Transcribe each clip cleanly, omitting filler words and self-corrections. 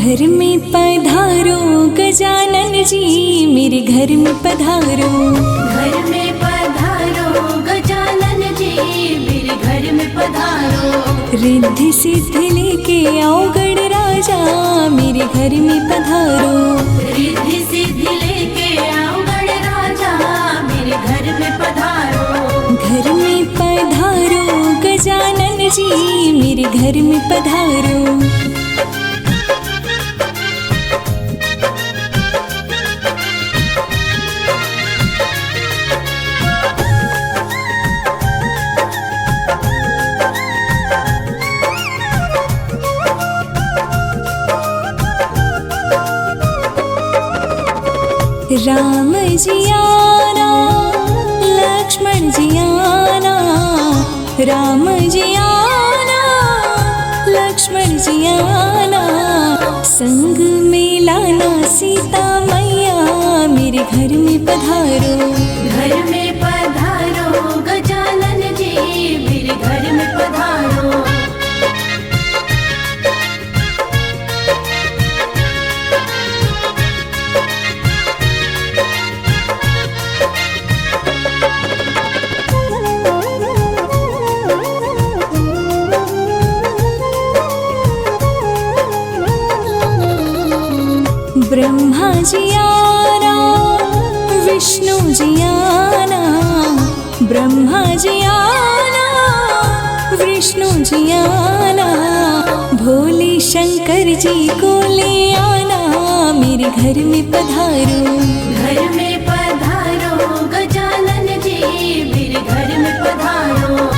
घर में पधारो गजानन जी, मेरे घर में पधारो। घर में पधारो गजानन जी, मेरे घर में पधारो। रिद्धि सिद्धि लेके आओ गण राजा, मेरे घर में पधारो। रिद्धि सिद्धि लेके आओ गण राजा, मेरे घर में पधारो। घर में पधारो गजानन जी, मेरे घर में पधारो। राम जी आना, लक्ष्मण जी आना, राम जी आना, लक्ष्मण जी आना। संग में लाना सीता मैया, मेरे घर में पधारो। घर में पधारो गजानन जी, मेरे घर में पधारो। ब्रह्मा जी आना, विष्णु जी आना, ब्रह्मा जी आना, विष्णु जी आना। भोले शंकर जी को ले आना, मेरे घर में पधारो। घर में पधारो गजानन जी, मेरे घर में पधारो।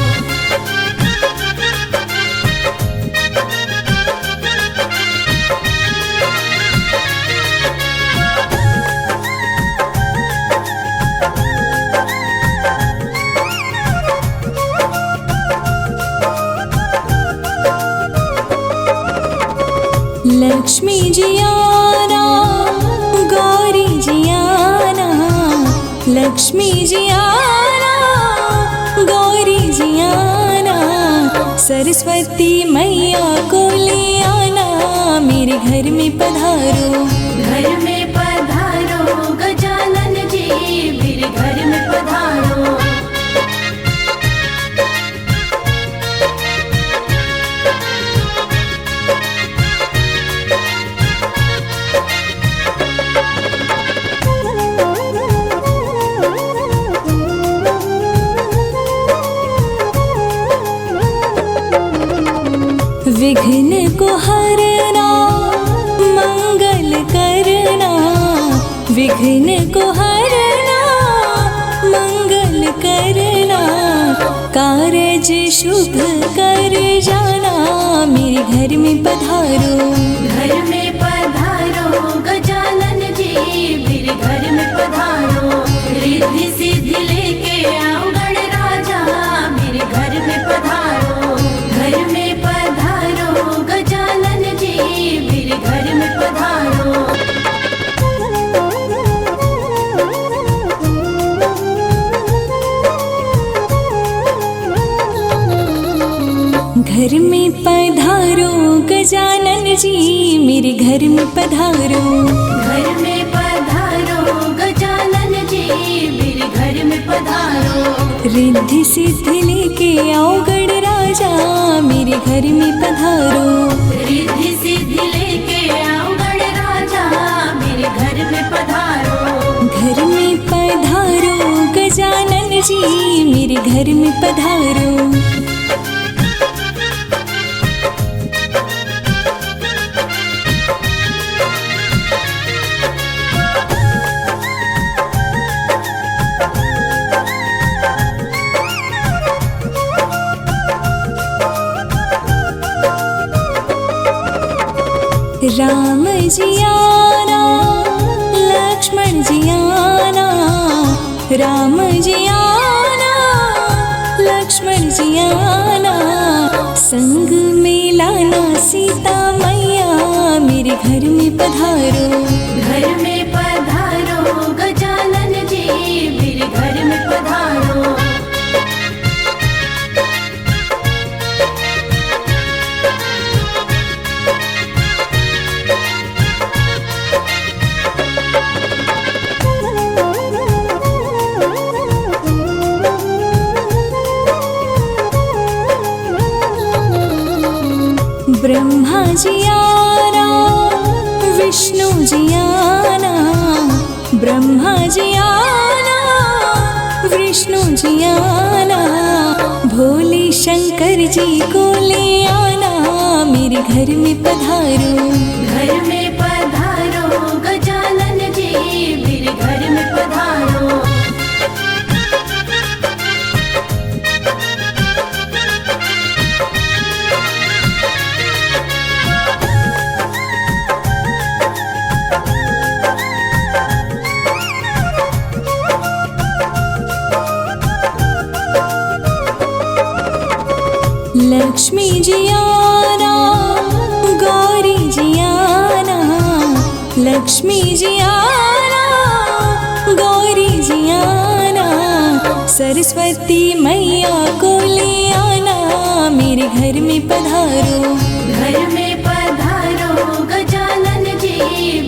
लक्ष्मी जी आना, गौरी जी आना, लक्ष्मी जी आना, गौरी जी आना। सरस्वती मैया को ले आना, मेरे घर में पधारो। घर में पधारो गजानन जी, मेरे घर में पधारो। विघ्न को हरना, मंगल करना, विघ्न को हरना, मंगल करना। कारज शुभ कर जाना, मेरे घर में पधारो। घर में पधारो गजानन जी, मेरे घर में पधारो। रिद्धि सिद्धि लेके आओ गण राजा, मेरे घर में पधारो। घर में पधारो गजानन जी, मेरे घर में पधारो। घर में पधारो गजानन जी, मेरे घर में पधारो। घर में पधारो गजानन जी, मेरे घर में पधारो। रिद्धि सिद्धि लेके आओ गण राजा, मेरे घर में पधारो। रिद्धि सिद्धि लेके आओ गण राजा, मेरे घर में पधारो। घर में पधारो गजानन जी, मेरे घर में पधारो। राम जी आना, लक्ष्मण जी आना, राम जी आना, लक्ष्मण जी आना। संग में लाना सीता मैया, मेरे घर में पधारो। घर में पधारो गजानन जी, मेरे घर में पधारो। जी आना, विष्णु जी आना, ब्रह्मा जी आना, विष्णु जी आना, भोले शंकर जी को ले आना, मेरे घर में पधारो। घर में पधारो गजानन जी, मेरे घर में पधारो। लक्ष्मी जी आना, गौरी जी आना, लक्ष्मी जी आना, गौरी जी आना, सरस्वती मैया को ले आना, मेरे घर में पधारो। घर में पधारो गजानन जी,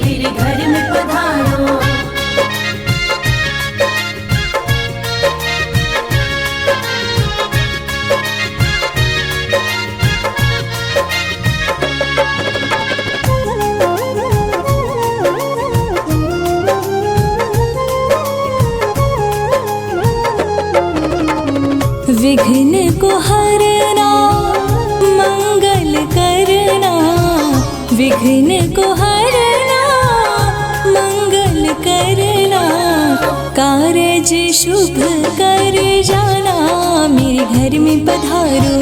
मेरे घर में पधारो। विघ्न को हरना, मंगल करना, विघ्न को हरना, मंगल करना, कारज शुभ कर जाना, मेरे घर में पधारो।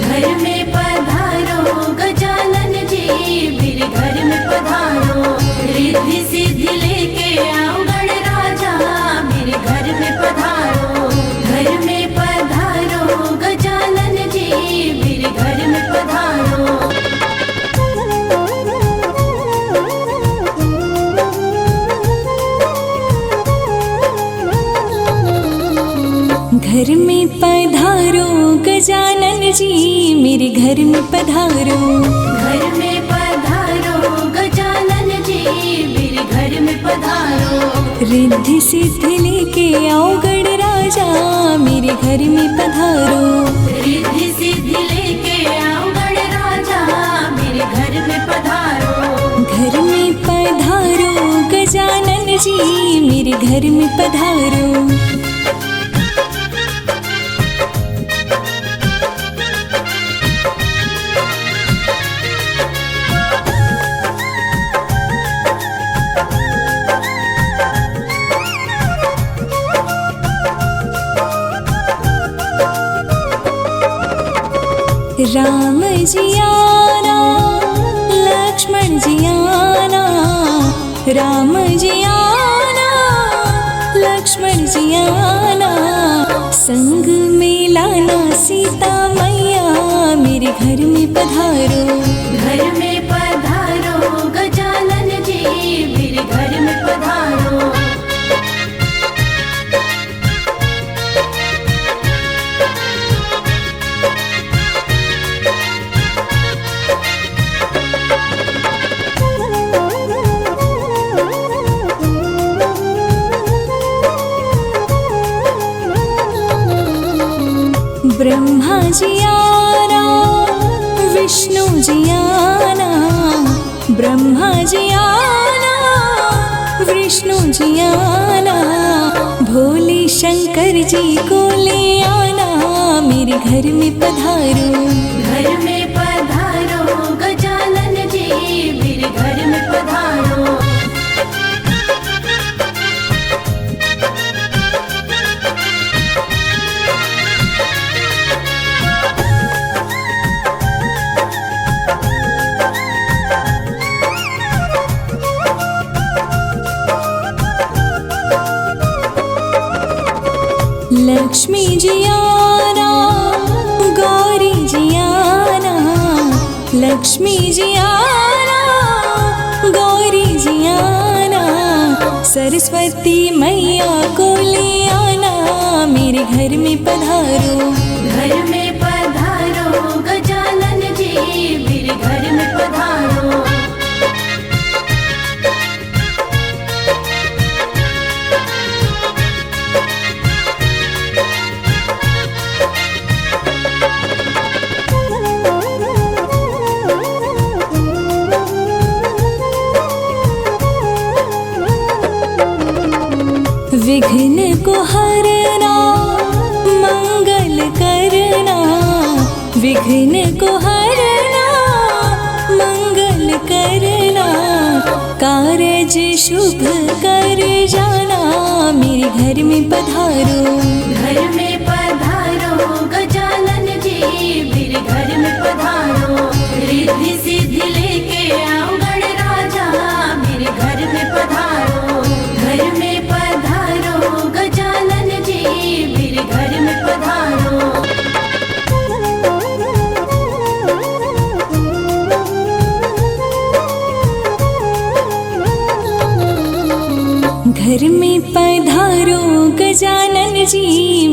घर में पधारो गजानन जी, मेरे घर में पधारो। रिद्धि सिद्धि लेके आओ गणराजा, मेरे घर में पधारो। घर में पधारो गजानन जी, मेरे घर में पधारो। घर में पधारो गजानन जी, मेरे घर में पधारो। घर में पधारो गजानन जी, मेरे घर में पधारो। रिद्धि सिद्धि लेके आओ गणराजा, मेरे घर में पधारो। रिद्धि सिद्धि लेके आओ गणराजा, मेरे घर में पधारो। घर में पधारो गजानन जी, मेरे घर में पधारो। राम जी आना, लक्ष्मण जी आना, राम जी आना, लक्ष्मण जी आना, संग में लाना सीता मैया, मेरे घर में पधारो। घर में पधारो गजानन जी, मेरे घर में पधारो। ब्रह्मा जी आना, विष्णु जी आना, ब्रह्मा जी आना, विष्णु जी आना, भोले शंकर जी को ले आना, मेरे घर में पधारो। घर में पधारो गजानन जी, मेरे घर में पधारो। लक्ष्मी जी आना, गौरी जी आना, लक्ष्मी जी आना, गौरी जी आना, सरस्वती मैया को ले आना, मेरे घर में पधारो। घर में पधारो गजानन जी, मेरे घर में पधारो। विघ्न को हरना मंगल करना, विघ्न को हरना मंगल करना, कारज शुभ कर जाना, मेरे घर में पधारो। घर में पधारो गजानन जी, मेरे घर में पधारो। रिद्धि सिद्धि लेके आओ गणराजा, मेरे घर में पधारो। घर में पधारो गजानन जी, मेरे घर में पधारो। घर में पधारो गजानन जी,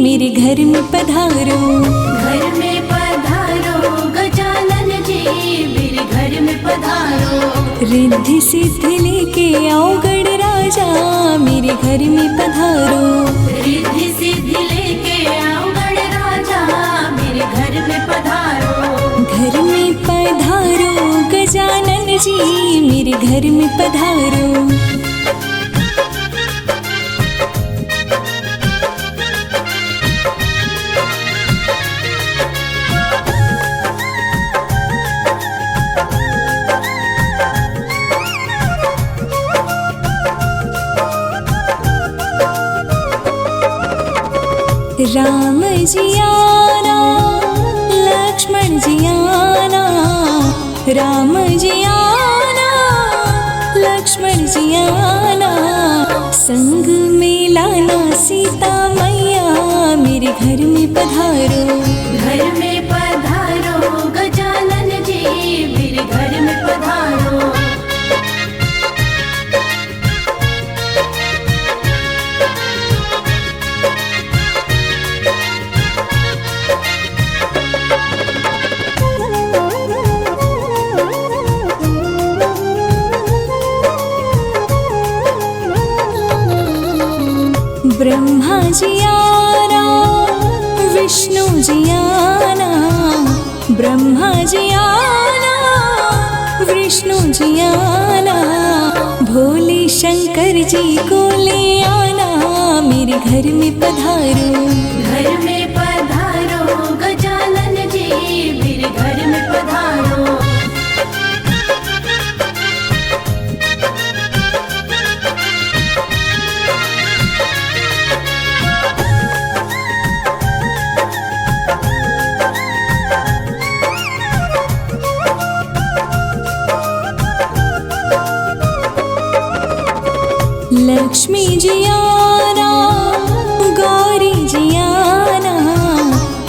मेरे घर में पधारो। घर में पधारो गजानन जी, मेरे घर में पधारो। रिद्धि सिद्धि लेके आओ गणराजा, मेरे घर में पधारो। रिद्धि सिद्धि लेके आओ गणराजा, मेरे घर में पधारो। घर में पधारो गजानन जी, मेरे घर में पधारो। राम जी आना, लक्ष्मण जी आना, राम जी आना, लक्ष्मण जी आना, संग में लाना सीता मैया, मेरे घर में पधारो। घर में पधारो गजानन जी, मेरे घर में पधारो। ब्रह्मा जी आना, विष्णु जी आना, ब्रह्मा जी आना, विष्णु जी आना, भोले शंकर जी को ले आना, मेरे घर में पधारो। घर में पधारो गजानन जी, मेरे घर में पधारो। लक्ष्मी जी आना, गौरी जी आना,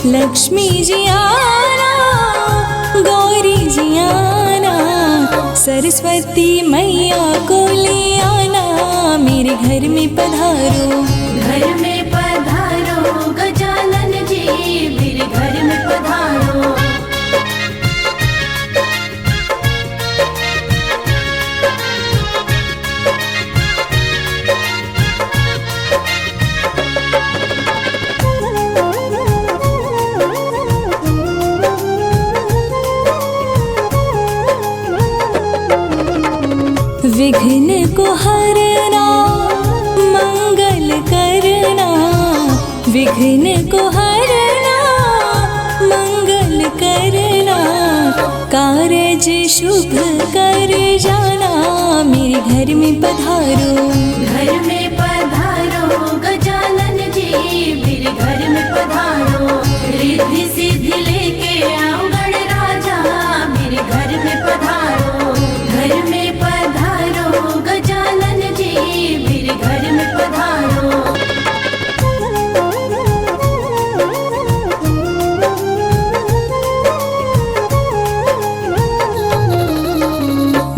लक्ष्मी जी आना, गौरी जी आना, सरस्वती मैया को ले आना, मेरे घर में पधारो। घर में पधारो गजानन जी, मेरे घर में पधारो। विघ्न को हरना मंगल करना, विघ्न को हरना मंगल करना, कारज शुभ कर जाना, मेरे घर में पधारो। घर में पधारो गजानन जी, मेरे घर में पधारो। रिद्धि सिद्धि लेके आओ गणराजा, मेरे घर में पधारो। घर में पधारो गजानन जी, मेरे घर में पधारो।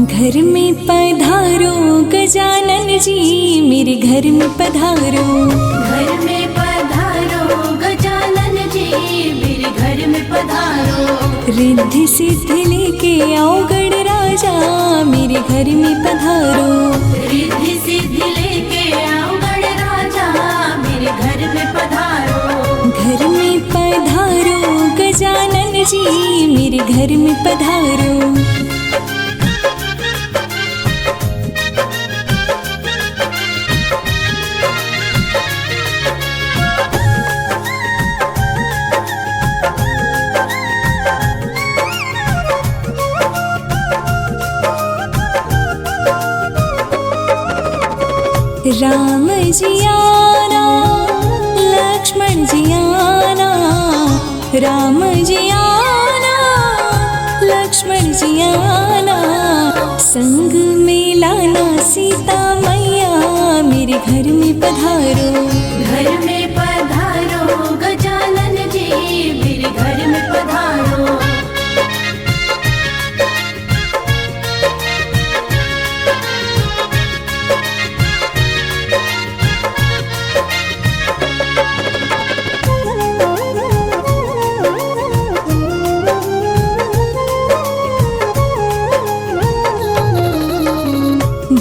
घर में पधारो गजानन जी, मेरे घर में पधारो। घर में पधारो गजानन जी, मेरे घर में पधारो। रिद्धि सिद्धि लेके आओ गणराजा, मेरे घर में पधारो। रिद्धि सिद्धि लेके आओ गणराजा, मेरे घर में पधारो। घर में पधारो गजानन जी, मेरे घर में पधारो। राम जी आना, लक्ष्मण जी आना, राम जी आना, लक्ष्मण जी आना, संग में लाना सीता मैया, मेरे घर में पधारो। घर में पधारो गजानन जी, मेरे घर में पधारो।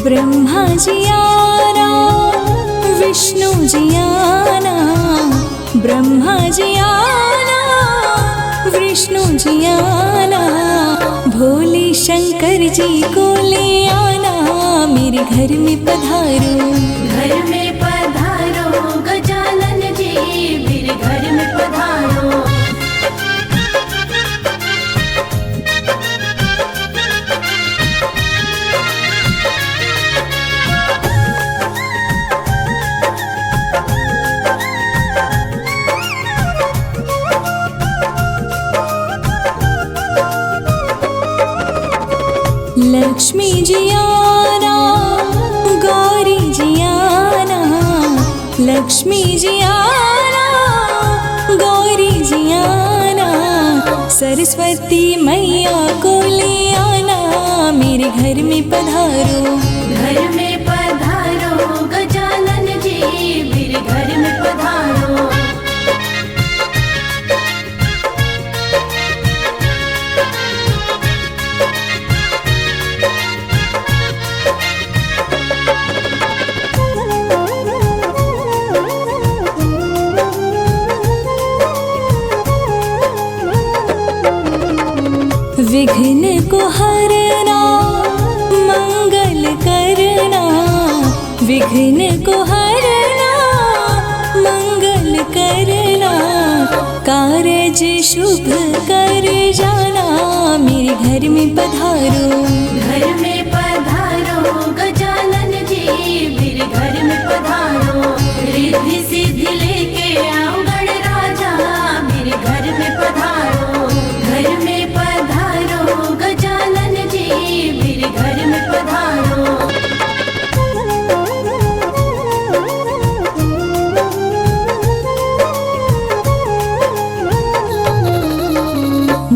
ब्रह्मा जी आना, विष्णु जी आना, ब्रह्मा जी आना, विष्णु जी आना, भोले शंकर जी को ले आना, मेरे घर में पधारो। घर में पधारो गजानन जी, मेरे घर में पधारो। लक्ष्मी जी आना, गौरी जी आना, लक्ष्मी जी आना, गौरी जी आना, सरस्वती मैया को ले आना, मेरे घर में पधारो। घर में पधारो गजानन जी, मेरे घर में पधारो। विघ्न को हरना, मंगल करना, विघ्न को हरना, मंगल करना, कारज शुभ कर जाना, मेरे घर में पधारो। घर में पधारो गजानन जी, मेरे घर में पधारो। रिद्धि सिद्धि लेके आओ गणराजा, मेरे घर में पधारो। घर में पधारो गजानन जी, मेरे घर में पधारो।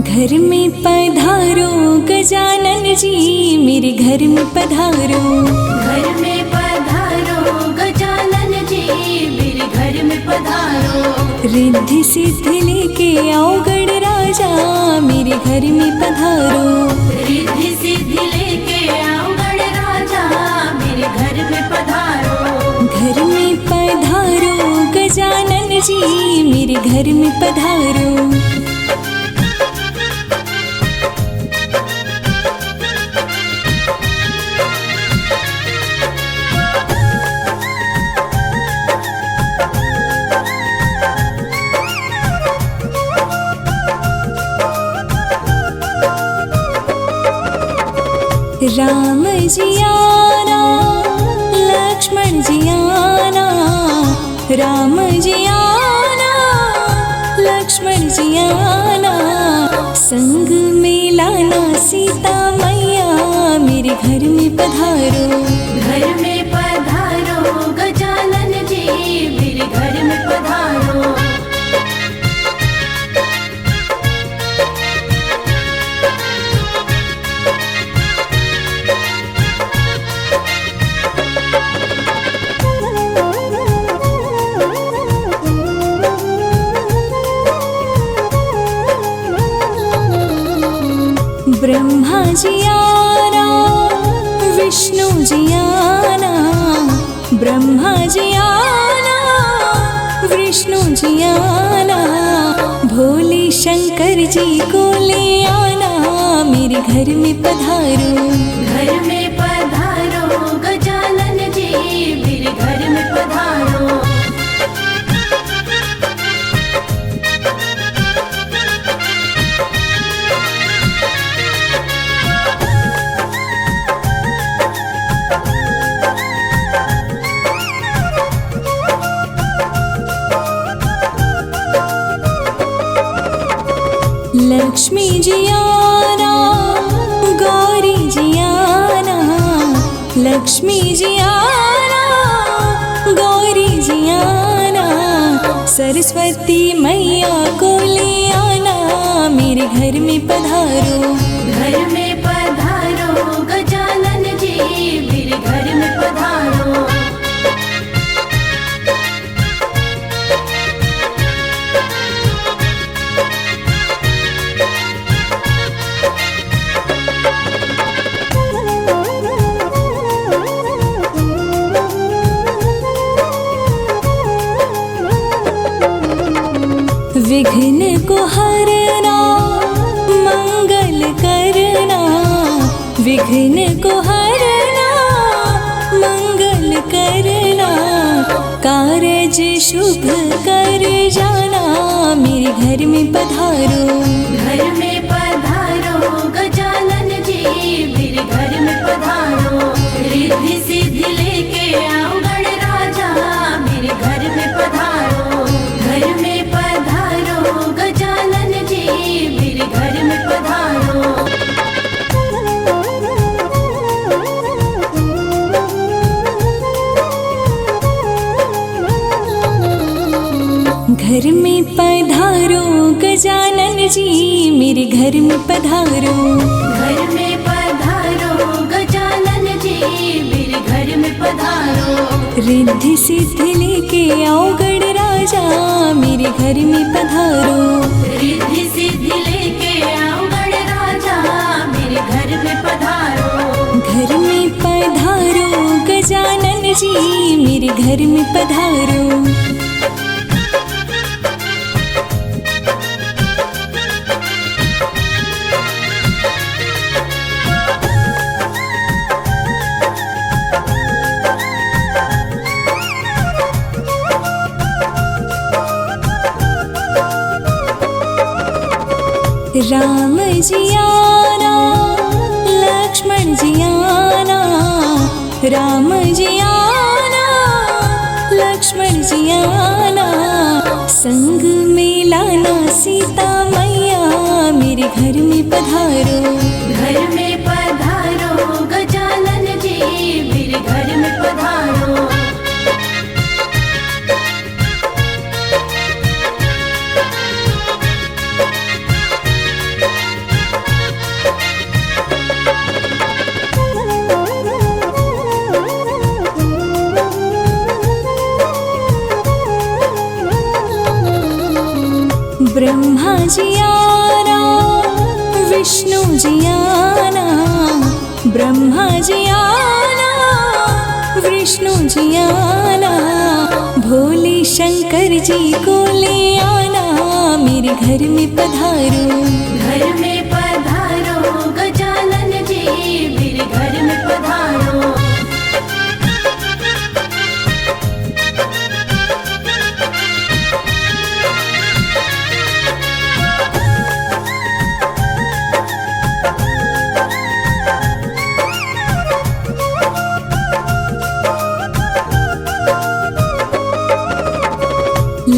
घर में पधारो गजानन जी, मेरे घर में पधारो। घर में पधारो गजानन जी, मेरे घर में पधारो। रिद्धि सिद्धि लेके आओ गणराजा, मेरे घर में पधारो। रिद्धि सिद्धि लेके आओ गणराजा, मेरे घर में पधारो। घर में पधारो गजानन जी, मेरे घर में पधारो। राम जी आना, लक्ष्मण जी आना, राम जी आना, लक्ष्मण जी आना, संग में लाना सीता मैया, मेरे घर में पधारो। घर में पधारो गजानन जी, मेरे घर में पधारो। ब्रह्मा जी आना, विष्णु जी आना, ब्रह्मा जी आना, विष्णु जी आना, भोले शंकर जी को ले आना, मेरे घर में पधारो। घर में पधारो गजानन जी, मेरे घर में पधारो। लक्ष्मी जी आना, गौरी जी आना, सरस्वती मैया को ले आना, मेरे घर में पधारो। घर में पधारो गजानन जी, मेरे घर में पधारो। विघ्न को हरना, मंगल करना, विघ्न को हरना, मंगल करना, कारज शुभ कर जाना, मेरे घर में पधारो। घर में पधारो गजानन जी, मेरे घर में पधारो। रिद्धि सिद्धि लेके आओ गणराजा, मेरे घर में पधारो। घर में पधारो गजानन जी, मेरे घर में पधारो। घर में पधारो गजानन जी, मेरे घर में पधारो। घर में पधारो गजानन जी, मेरे घर में पधारो। रिद्धि सिद्धि लेके आओ गणराजा, मेरे घर में पधारो। रिद्धि सिद्धि लेके आओ गणराजा, मेरे घर में पधारो। घर में पधारो गजानन जी, मेरे घर में पधारो। राम जी आना, लक्ष्मण जी आना, राम जी आना, लक्ष्मण जी आना, संग में लाना सीता मैया, मेरे घर में पधारो। घर में पधारो गजानन जी, मेरे घर में पधारो। ब्रह्मा जी आना, विष्णु जी आना, ब्रह्मा जी आना, विष्णु जी आना, भोले शंकर जी को ले आना, मेरे घर में पधारो। घर में पधारो गजानन जी, मेरे घर में पधारो।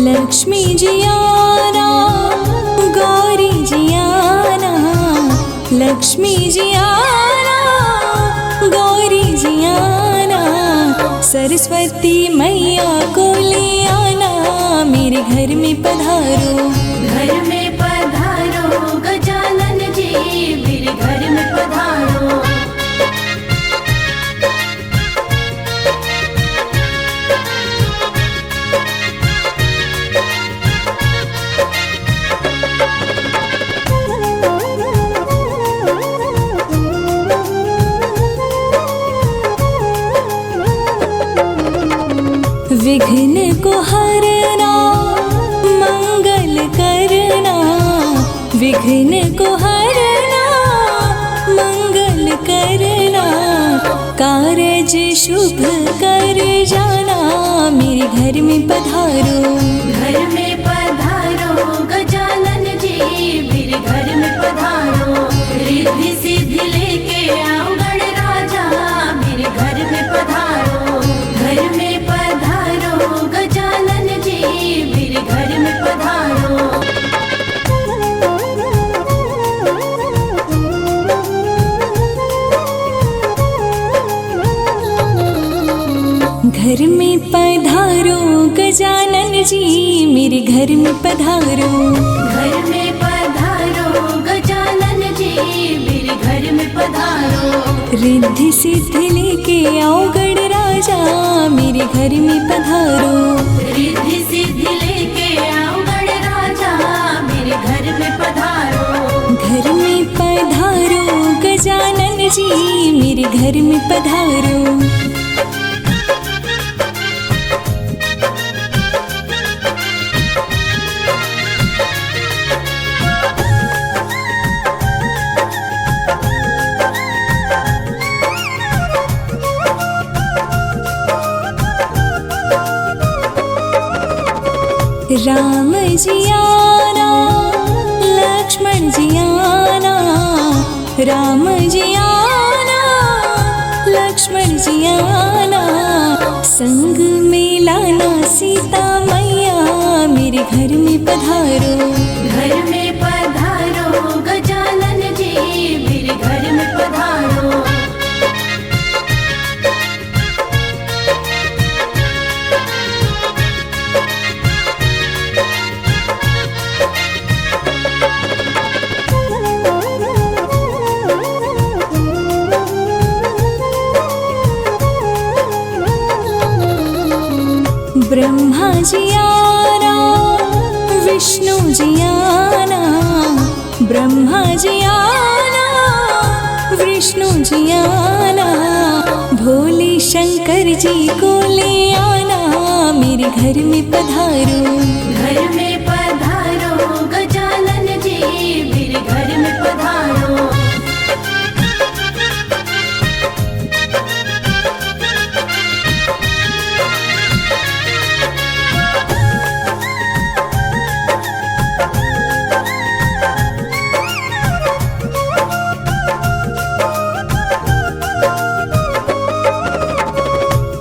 लक्ष्मी जी आना, गौरी जी आना, लक्ष्मी जी आना, गौरी जी आना, सरस्वती मैया को ले आना, मेरे घर में पधारो। घर में पधारो गजानन जी, मेरे घर में पधारो। विघ्न को हरना, मंगल करना, विघ्न को हरना, मंगल करना, कारज शुभ कर जाना, मेरे घर में पधारो। घर में पधारो गजानन जी, मेरे घर में पधारो। रिद्धि सिद्धि लेके आओ गणराजा, मेरे घर में पधारो। घर में पधारो गजानन जी, मेरे घर में पधारो। घर में पधारो गजानन जी, मेरे घर में पधारो। घर में पधारो गजानन जी, मेरे घर में पधारो। रिद्धि सिद्धि लेके आओ गणराजा, मेरे घर में पधारो। रिद्धि सिद्धि लेके आओ गणराजा, मेरे घर में पधारो। घर में पधारो गजानन जी, मेरे घर में पधारो। राम जी आना, लक्ष्मण जी आना, राम जी आना, लक्ष्मण जी आना। संग में लाना सीता मैया, मेरे घर में पधारो। घर में पधारो गजानन जी, मेरे घर में पधारो। ब्रह्मा जी आना, विष्णु जी आना, ब्रह्मा जी आना, विष्णु जी आना। भोले शंकर जी को ले आना, मेरे घर में पधारो। घर में पधारो गजानन जी, मेरे घर में पधारो।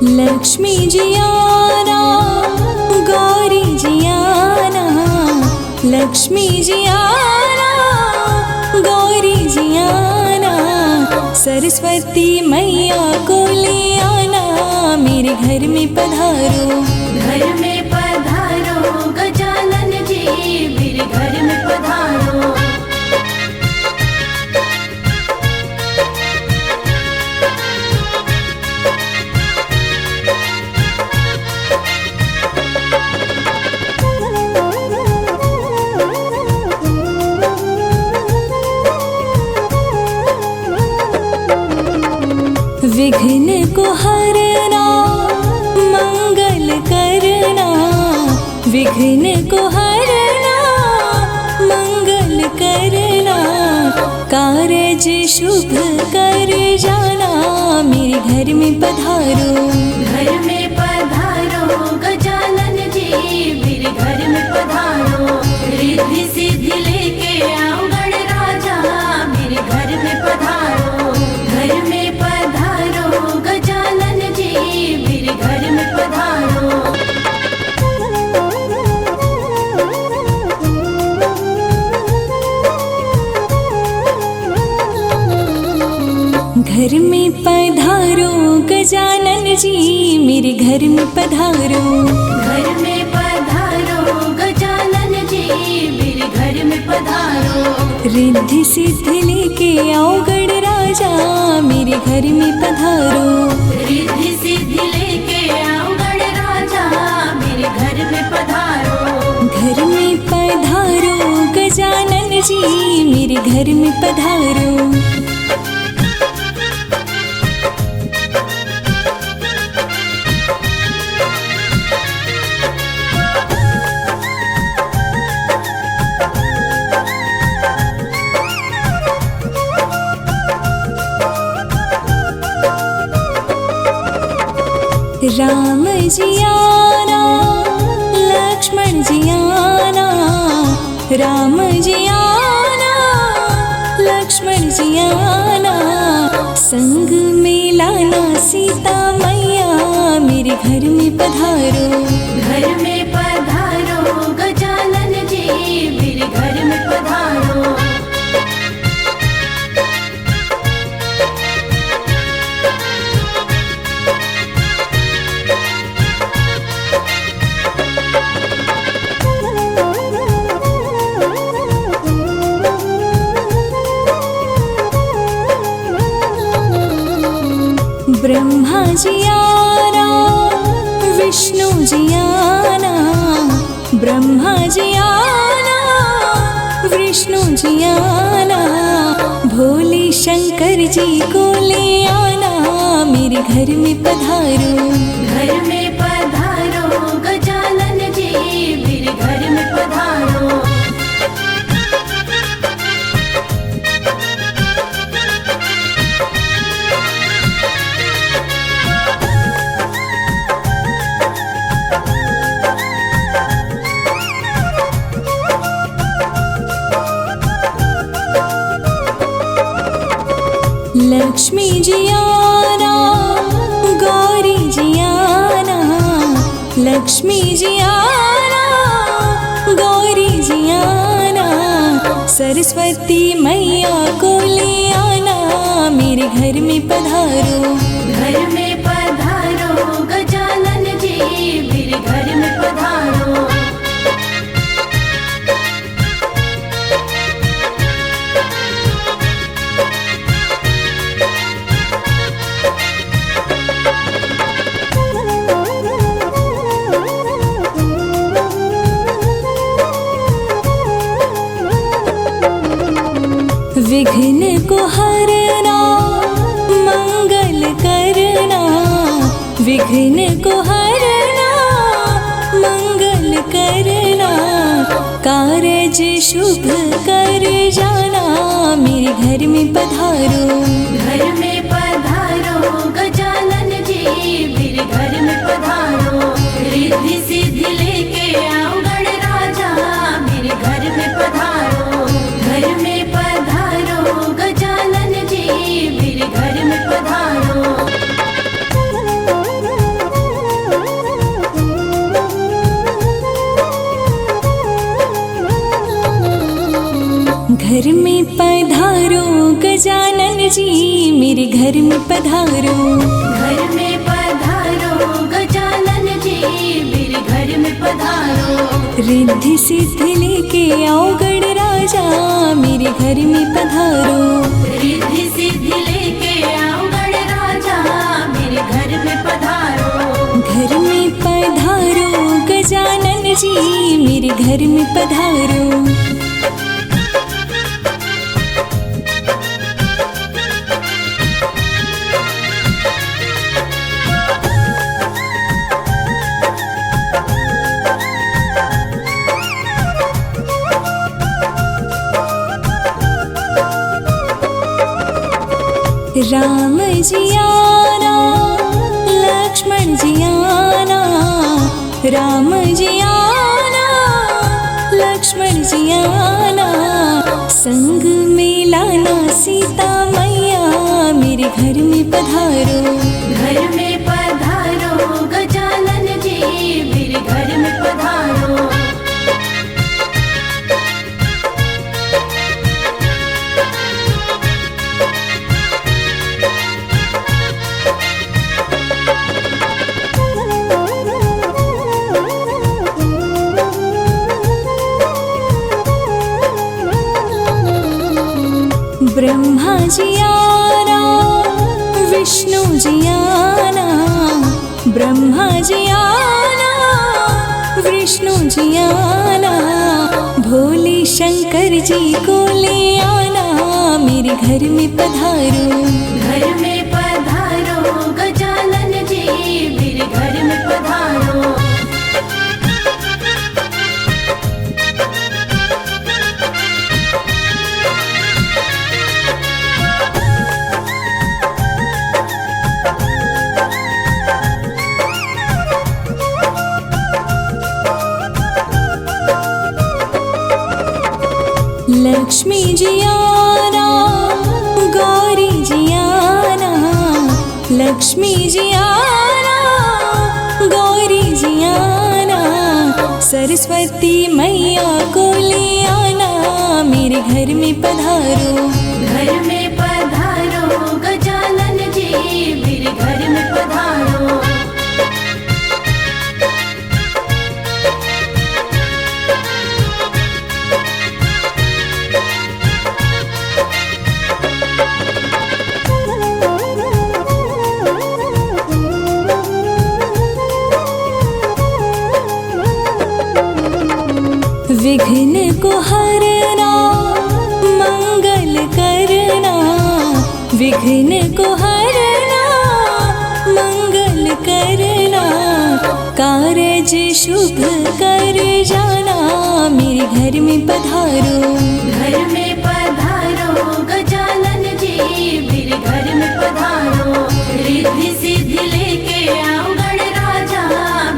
लक्ष्मी जी आना, गौरी जी आना, लक्ष्मी जी आना, गौरी जी आना। सरस्वती मैया को ले आना, मेरे घर में पधारो। घर में पधारो गजानन जी, मेरे घर में पधारो। विघ्न को हरना, मंगल करना, विघ्न को हरना, मंगल करना। कारज शुभ कर जाना, मेरे घर में पधारो। घर में पधारो गजानन जी, मेरे घर में पधारो। रिद्धि सिद्धि लेके आओ गणराजा, मेरे घर में पधारो। घर में पधारो गजानन जी, मेरे घर में पधारो। घर में पधारो गजानन जी, मेरे घर में पधारो। घर में पधारो गजानन जी, मेरे घर में पधारो। रिद्धि सिद्धि लेके आओ गणराजा, मेरे घर में पधारो। रिद्धि सिद्धि लेके आओ गणराजा, मेरे घर में पधारो। घर में पधारो गजानन जी, मेरे घर में पधारो। राम जी आना, लक्ष्मण जी आना, राम जी आना, लक्ष्मण जी आना। संग में लाना सीता मैया, मेरे घर में पधारो। घर में पधारो गजानन जी, मेरे घर में पधारो। ब्रह्मा जी आना, विष्णु जी आना, ब्रह्मा जी आना, विष्णु जी आना, भोले शंकर जी को ले आना, मेरे घर में पधारो। घर में पधारो गजानन जी, मेरे घर में पधारो। लक्ष्मी जी आना, गौरी जी आना, लक्ष्मी जी आना, गौरी जी आना, सरस्वती मैया को ले आना, मेरे घर में पधारो। घर में पधारो गजानन जी, मेरे घर में पधारो। विघ्न को हरना, मंगल करना, विघ्न को हरना, मंगल करना, कारज शुभ कर जाना, मेरे घर में पधारो। घर में पधारो गजानन जी, मेरे घर में पधारो। रिद्धि सिद्धि लेके आओ गणराजा, मेरे घर में पधारो। घर में पधारो गजानन जी, मेरे घर में पधारो। घर में पधारो गजानन जी, मेरे घर में पधारो। घर में पधारो गजानन जी, मेरे घर में पधारो। रिद्धि सिद्धि लेके आओ गणराजा, मेरे घर में पधारो। रिद्धि सिद्धि लेके आओ गणराजा, मेरे घर में पधारो। घर में पधारो गजानन जी, मेरे घर में पधारो। राम जी आना, लक्ष्मण जी आना, राम जी आना, लक्ष्मण जी आना, संग में लाना सीता मैया, मेरे घर में पधारो। घर में पधारो गजानन जी, मेरे घर में पधारो। ब्रह्मा जी आना, विष्णु जी आना, ब्रह्मा जी आना, विष्णु जी आना, भोले शंकर जी को ले आना, मेरे घर में पधारो। घर में पधारो गजानन जी, मेरे घर में पधारो। लक्ष्मी जी आना, गौरी जी आना, लक्ष्मी जी आना, गौरी जी आना, सरस्वती मैया को ले आना, मेरे घर में पधारो। घर में पधारो गजानन जी, मेरे घर में पधारो। विघ्न को हरना मंगल करना, विघ्न को हरना मंगल करना, कारज शुभ कर जाना, मेरे घर में पधारो। घर में पधारो गजानन जी, मेरे घर में पधारो। रिद्धि सिद्धि लेके आओ गणराजा,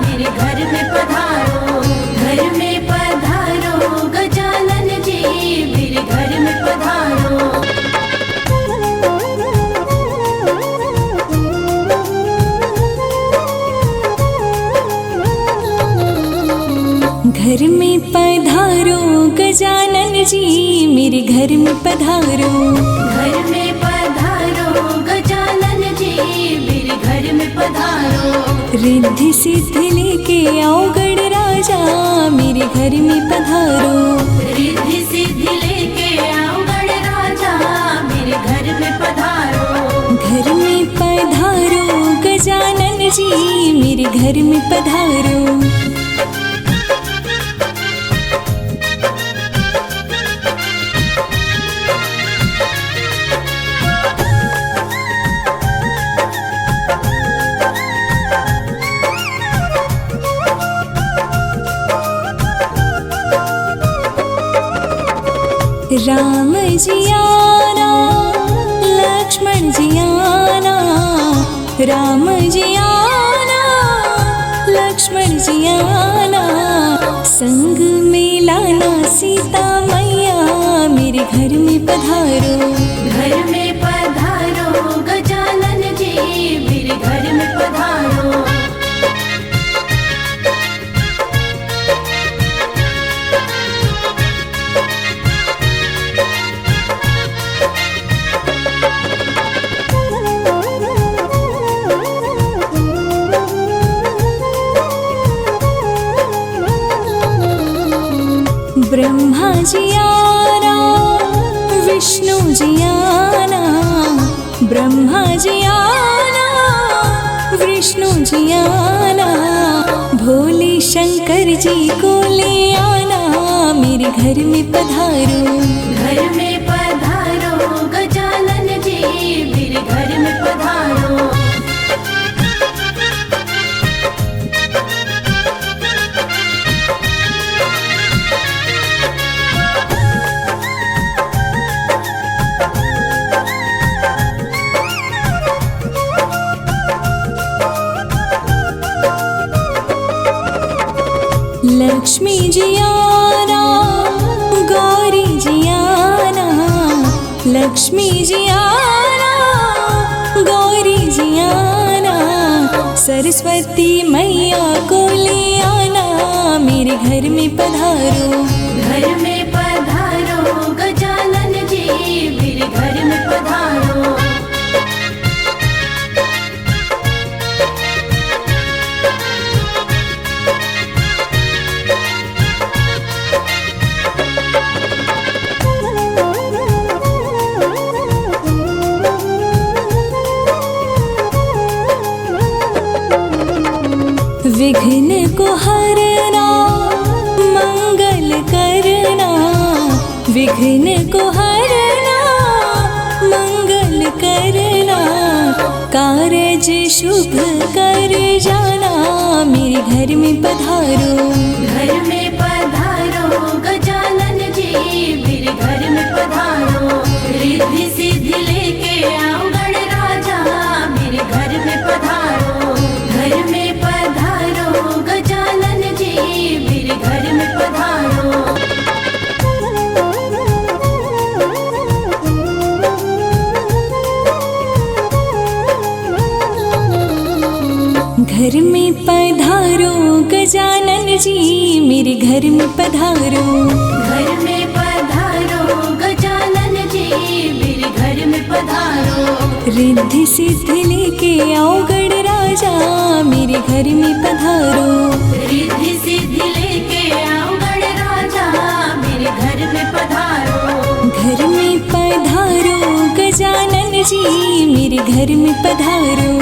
मेरे घर में पधारो। घर में पधारो गजानन जी, मेरे घर में पधारो। घर में पधारो गजानन जी, मेरे घर में पधारो। घर में पधारो गजानन जी, मेरे घर में पधारो। रिद्धि सिद्धि लेके आओ गणराजा, मेरे घर में पधारो। रिद्धि सिद्धि लेके आओ गणराजा, मेरे घर में पधारो। घर में पधारो गजानन जी, मेरे घर में पधारो। राम जी आना, लक्ष्मण जी आना, राम जी आना, लक्ष्मण जी आना, संग में लाना सीता मैया, मेरे घर में पधारो। घर में पधारो गजानन जी, मेरे घर में पधारो। ब्रह्मा जी आना, विष्णु जी आना, ब्रह्मा जी आना, विष्णु जी आना, भोले शंकर जी को ले आना, मेरे घर में पधारो। घर में पधारो गजानन जी, मेरे घर में पधारो। लक्ष्मी जी आना, गौरी जी आना, लक्ष्मी जी आना, गौरी जी आना, सरस्वती मैया को ले आना, मेरे घर में पधारो। घर में पधारो गजानन जी, मेरे घर में पधारो। विघ्न को हरना मंगल करना, विघ्न को हरना मंगल करना, कारज शुभ कर जाना, मेरे घर में पधारो। घर में पधारो गजानन जी, मेरे घर में पधारो। रिद्धि सिद्धि लेके आओ गणराजा, मेरे घर में पधारो। घर में पधारो गजानन जी, मेरे घर में पधारो। घर में पधारो गजानन जी, मेरे घर में पधारो। घर में पधारो गजानन जी, मेरे घर में पधारो। रिद्धि सिद्धि लेके आओ गणराजा, मेरे घर में पधारो। रिद्धि सिद्धि लेके आओ गणराजा, मेरे घर में पधारो। घर में पधारो गजानन जी, मेरे घर में पधारो।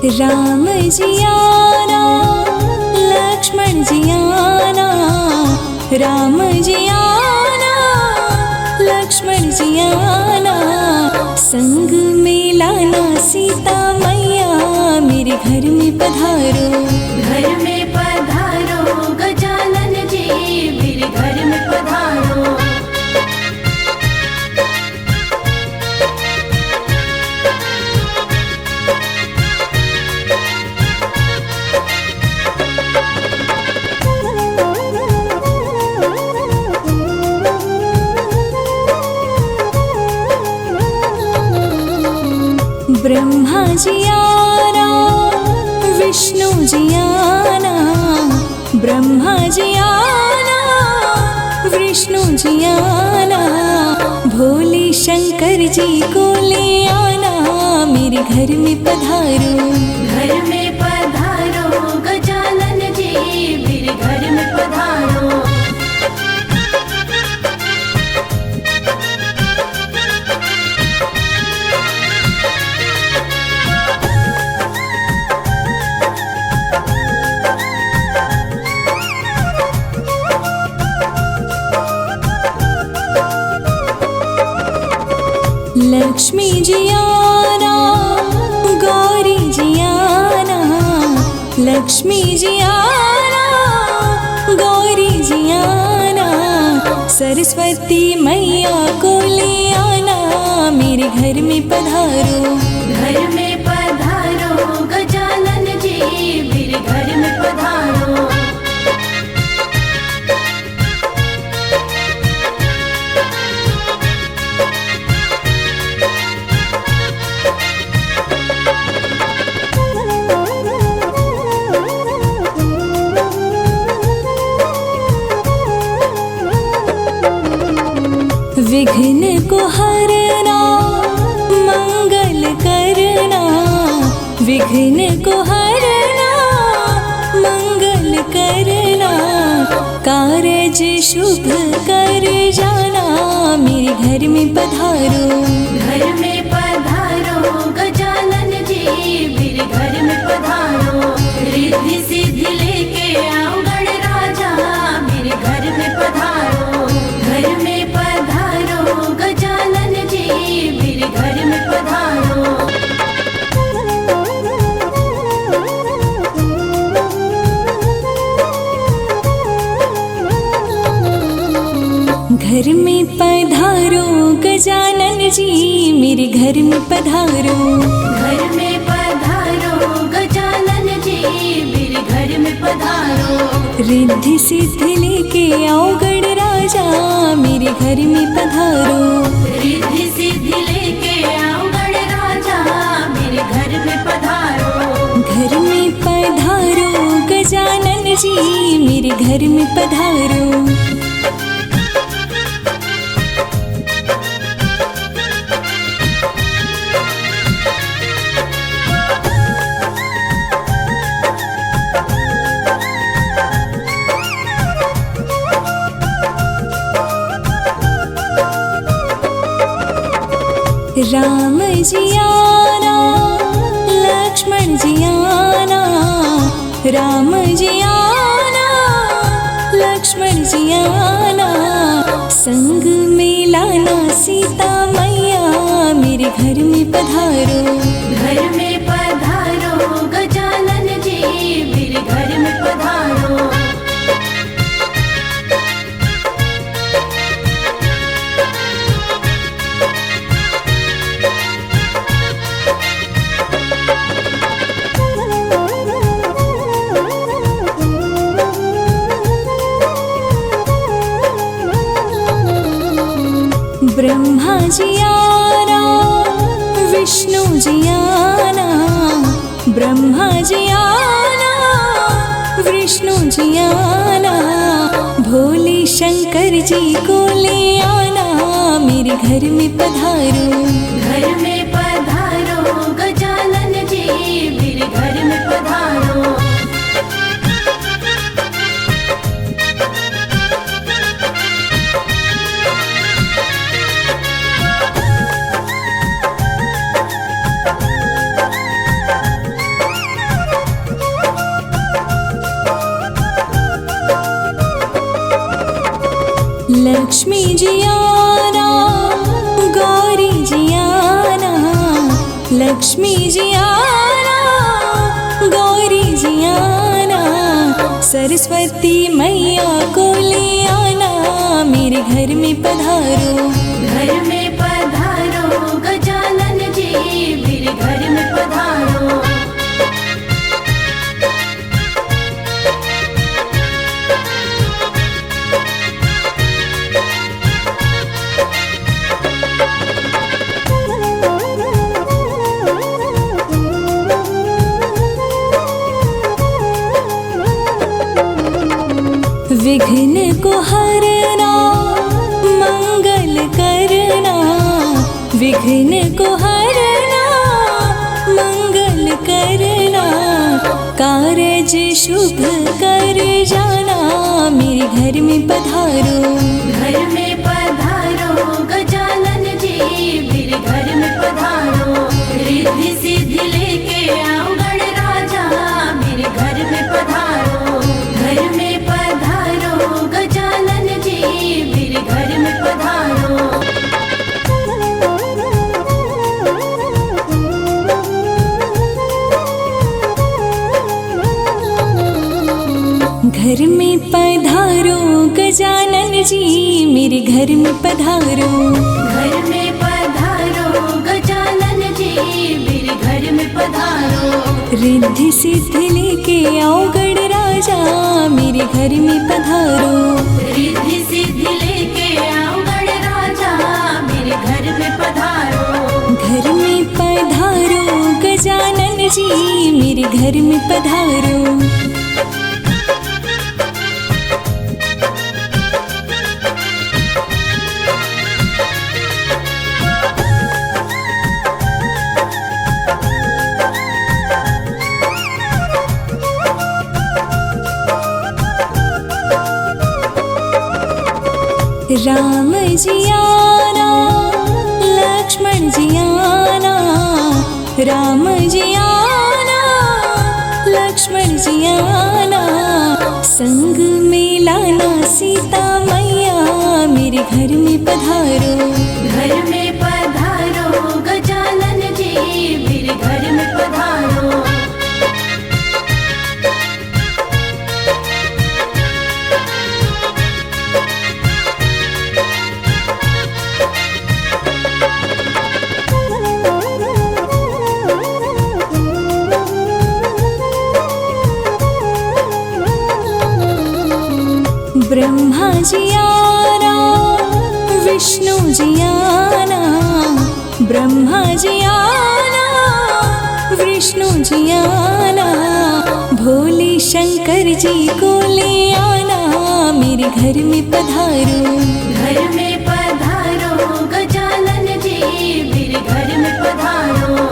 राम जी आना, लक्ष्मण जी आना, राम जी आना, लक्ष्मण जी आना, संग में लाना सीता मैया, मेरे घर में पधारो। घर में पधारो गजानन जी, मेरे घर में पधारो। ब्रह्मा जी आना, विष्णु जी आना, ब्रह्मा जी आना, विष्णु जी आना, भोले शंकर जी को ले आना, मेरे घर में पधारो। घर में पधारो गजानन जी, मेरे घर में पधारो। लक्ष्मी जी आना, गौरी जी आना, लक्ष्मी जी आना, गौरी जी आना, सरस्वती मैया को ले आना, मेरे घर में पधारो। घर में पधारो गजानन जी, मेरे घर में पधारो। विघ्न को हरना, मंगल करना, विघ्न को हरना, मंगल करना, कारज शुभ कर जाना, मेरे घर में पधारो। घर में पधारो गजानन जी, मेरे घर में पधारो। रिद्धि सिद्धि लेके आओ गणराजा, मेरे घर में पधारो। घर में पधारो गजानन जी, मेरे घर में पधारो। घर में पधारो गजानन जी, मेरे घर में पधारो। घर में पधारो गजानन जी, मेरे घर में पधारो। रिद्धि सिद्धि लेके आओ गणराजा, मेरे घर में पधारो। रिद्धि सिद्धि लेके आओ गणराजा, मेरे घर में पधारो। घर में पधारो गजानन जी, मेरे घर में पधारो। राम जी आना, लक्ष्मण जी आना, राम जी आना, लक्ष्मण जी आना, संग में लाना सीता मैया, मेरे घर में पधारो। घर में पधारो गजानन जी, मेरे घर में पधारो। ब्रह्मा जी आना, विष्णु जी आना, ब्रह्मा जी आना, विष्णु जी आना, भोले शंकर जी को ले आना, मेरे घर में पधारो। घर में पधारो गजानन जी, मेरे घर में पधारो। लक्ष्मी जी आना, गौरी जी आना, सरस्वती मैया को ले आना, मेरे घर में पधारो। घर में पधारो गजानन जी, मेरे घर में पधारो। विघ्न को हरना, मंगल करना, विघ्न को हरना, मंगल करना, कारज शुभ कर जाना, मेरे घर में पधारो। घर में पधारो गजानन जी, मेरे घर में पधारो। रिद्धि सिद्धि लेके आओ गणराजा, मेरे घर में पधारो। घर में पधारो गजानन जी, मेरे घर में पधारो। घर में पधारो गजानन जी, मेरे घर में पधारो। घर में पधारो गजानन जी, मेरे घर में पधारो। रिद्धि सिद्धि लेके आओ गणराजा, मेरे घर में पधारो। रिद्धि सिद्धि लेके आओ गणराजा, मेरे घर में पधारो। घर में पधारो गजानन जी, मेरे घर में पधारो। राम जी आना, लक्ष्मण जी आना, राम जी आना, लक्ष्मण जी आना, संग में लाना सीता मैया, मेरे घर में पधारो। घर में पधारो गजानन जी, मेरे घर में पधारो। ब्रह्मा जी आना, विष्णु जी आना, ब्रह्मा जी आना, विष्णु जी आना, भोले शंकर जी को ले आना, मेरे घर में पधारो। घर में पधारो गजानन जी, मेरे घर में पधारो।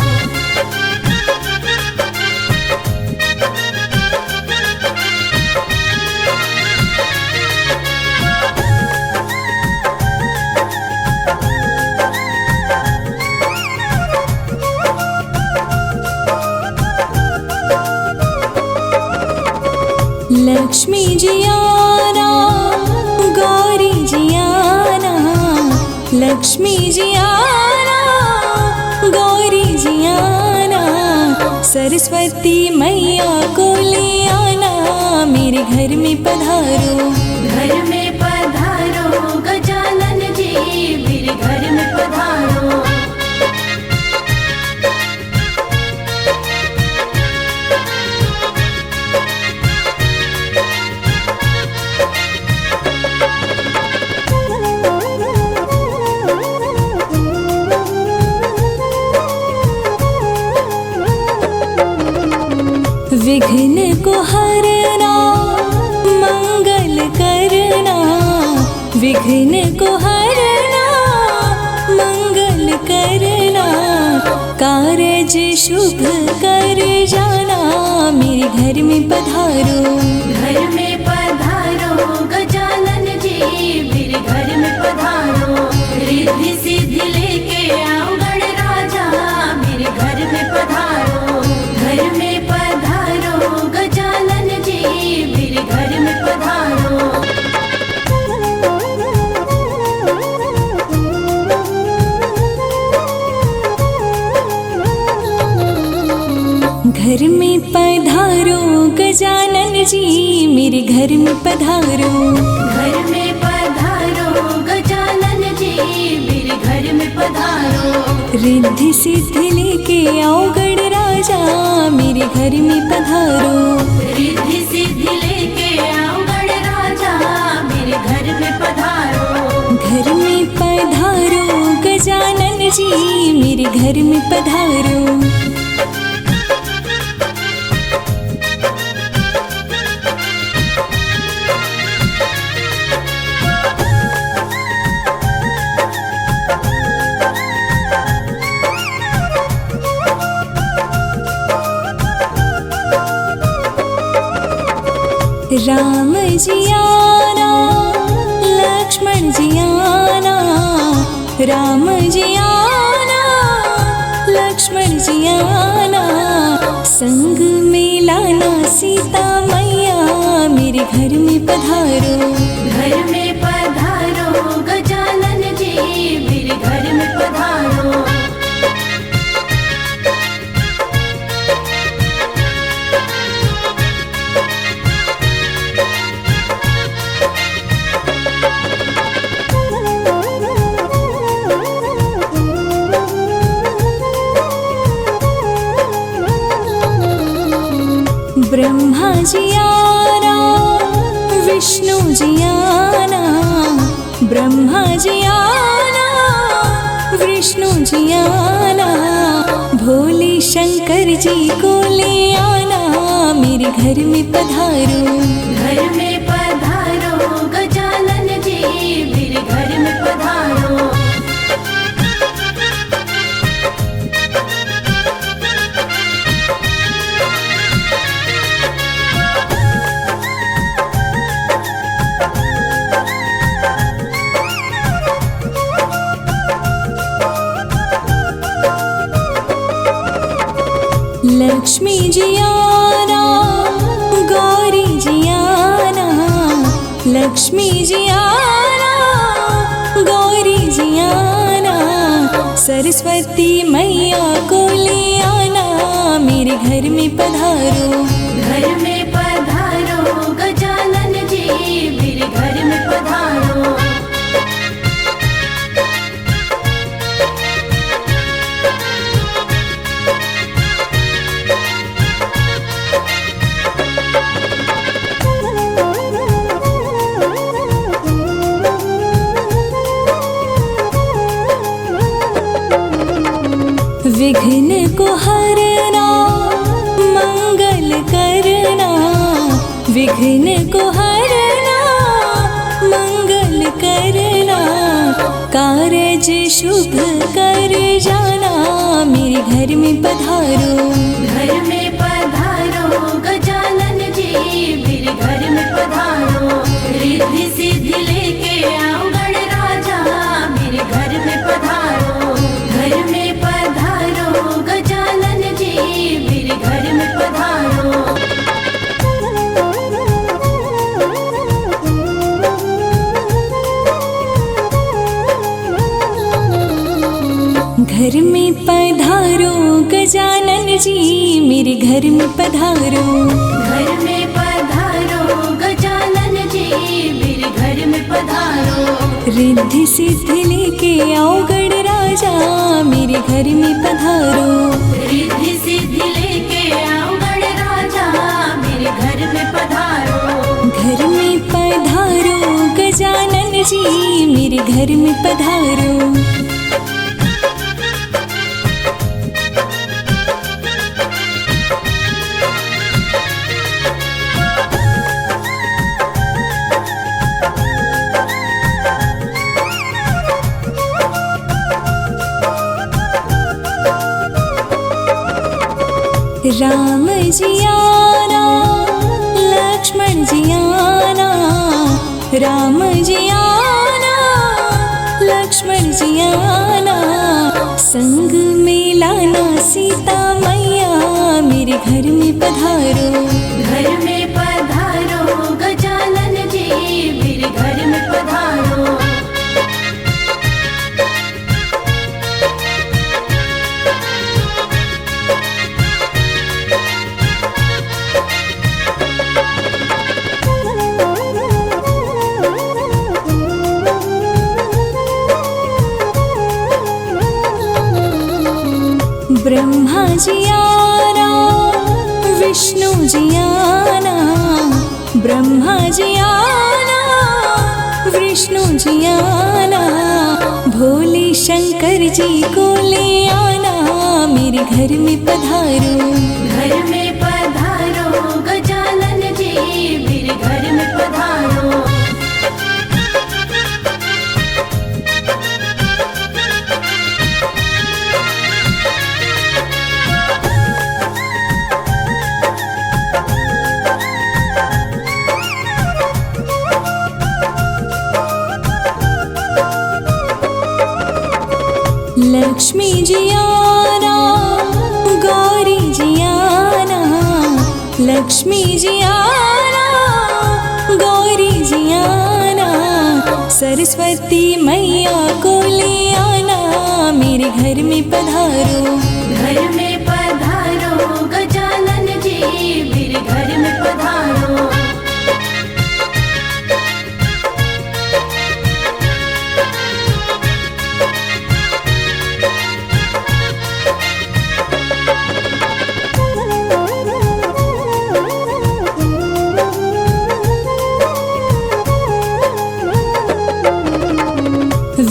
लक्ष्मी जी आना, गौरी जी आना, लक्ष्मी जी आना, गौरी जी आना, सरस्वती मैया को ले आना, मेरे घर में पधारो। घर में पधारो गजानन जी, मेरे घर में पधारो। विघ्न को हरना, मंगल करना, विघ्न को हरना, मंगल करना, कारज शुभ कर जाना, मेरे घर में पधारो। घर में पधारो गजानन जी, मेरे घर में पधारो। रिद्धि सिद्धि लेके आओ गणराजा, मेरे घर में पधारो। घर में पधारो गजानन जी, मेरे घर में पधारो। घर में पधारो गजानन जी, मेरे घर में पधारो। घर में पधारो गजानन जी, मेरे घर में पधारो। रिद्धि सिद्धि लेके आओ गणराजा, मेरे घर में पधारो। रिद्धि सिद्धि लेके आओ गणराजा, मेरे घर में पधारो। घर में पधारो गजानन जी, मेरे घर में पधारो। राम जी आना, लक्ष्मण जी आना, राम जी आना, लक्ष्मण जी आना। संग में लाना सीता मैया, मेरे घर में पधारो। घर में पधारो गजानन जी, मेरे घर में पधारो। ब्रह्मा जी आना, विष्णु जी आना, ब्रह्मा जी आना, विष्णु जी आना। भोले शंकर जी को ले आना, मेरे घर में पधारो। घर में पधारो गजानन जी, मेरे घर में पधारो। लक्ष्मी जी आना, गौरी जी आना, लक्ष्मी जी आना, गौरी जी आना। सरस्वती मैया को ले आना, मेरे घर में पधारो। घर में पधारो गजानन जी, मेरे घर में पधारो। विघ्न को हरना, मंगल करना, विघ्न को हरना, मंगल करना। कारज शुभ कर जाना, मेरे घर में पधारो। घर में पधारो गजानन जी, मेरे घर में पधारो। रिद्धि सिद्धि लेके आओ गणराजा, मेरे घर में पधारो। घर में पधारो गजानन जी, मेरे घर में पधारो। घर में पधारो गजानन जी, मेरे घर में पधारो। घर में पधारो गजानन जी, मेरे घर में पधारो। रिद्धि सिद्धि लेके आओ गणराजा, मेरे घर में पधारो। रिद्धि सिद्धि लेके आओ गणराजा, मेरे घर में पधारो। घर में पधारो गजानन जी, मेरे घर में पधारो। राम जी आना, लक्ष्मण जी आना, राम जी आना, लक्ष्मण जी आना। संग में लाना सीता मैया, मेरे घर में पधारो। घर में पधारो गजानन जी, मेरे घर में पधारो। ब्रह्मा जी आना, विष्णु जी आना, ब्रह्मा जी आना, विष्णु जी आना, भोले शंकर जी को ले आना, मेरे घर में पधारो। घर में पधारो गजानन जी, मेरे घर में पधारो। लक्ष्मी जी आना, गौरी जी आना, लक्ष्मी जी आना, गौरी जी आना, सरस्वती मैया को ले आना, मेरे घर में पधारो। घर में पधारो गजानन जी, मेरे घर में पधारो।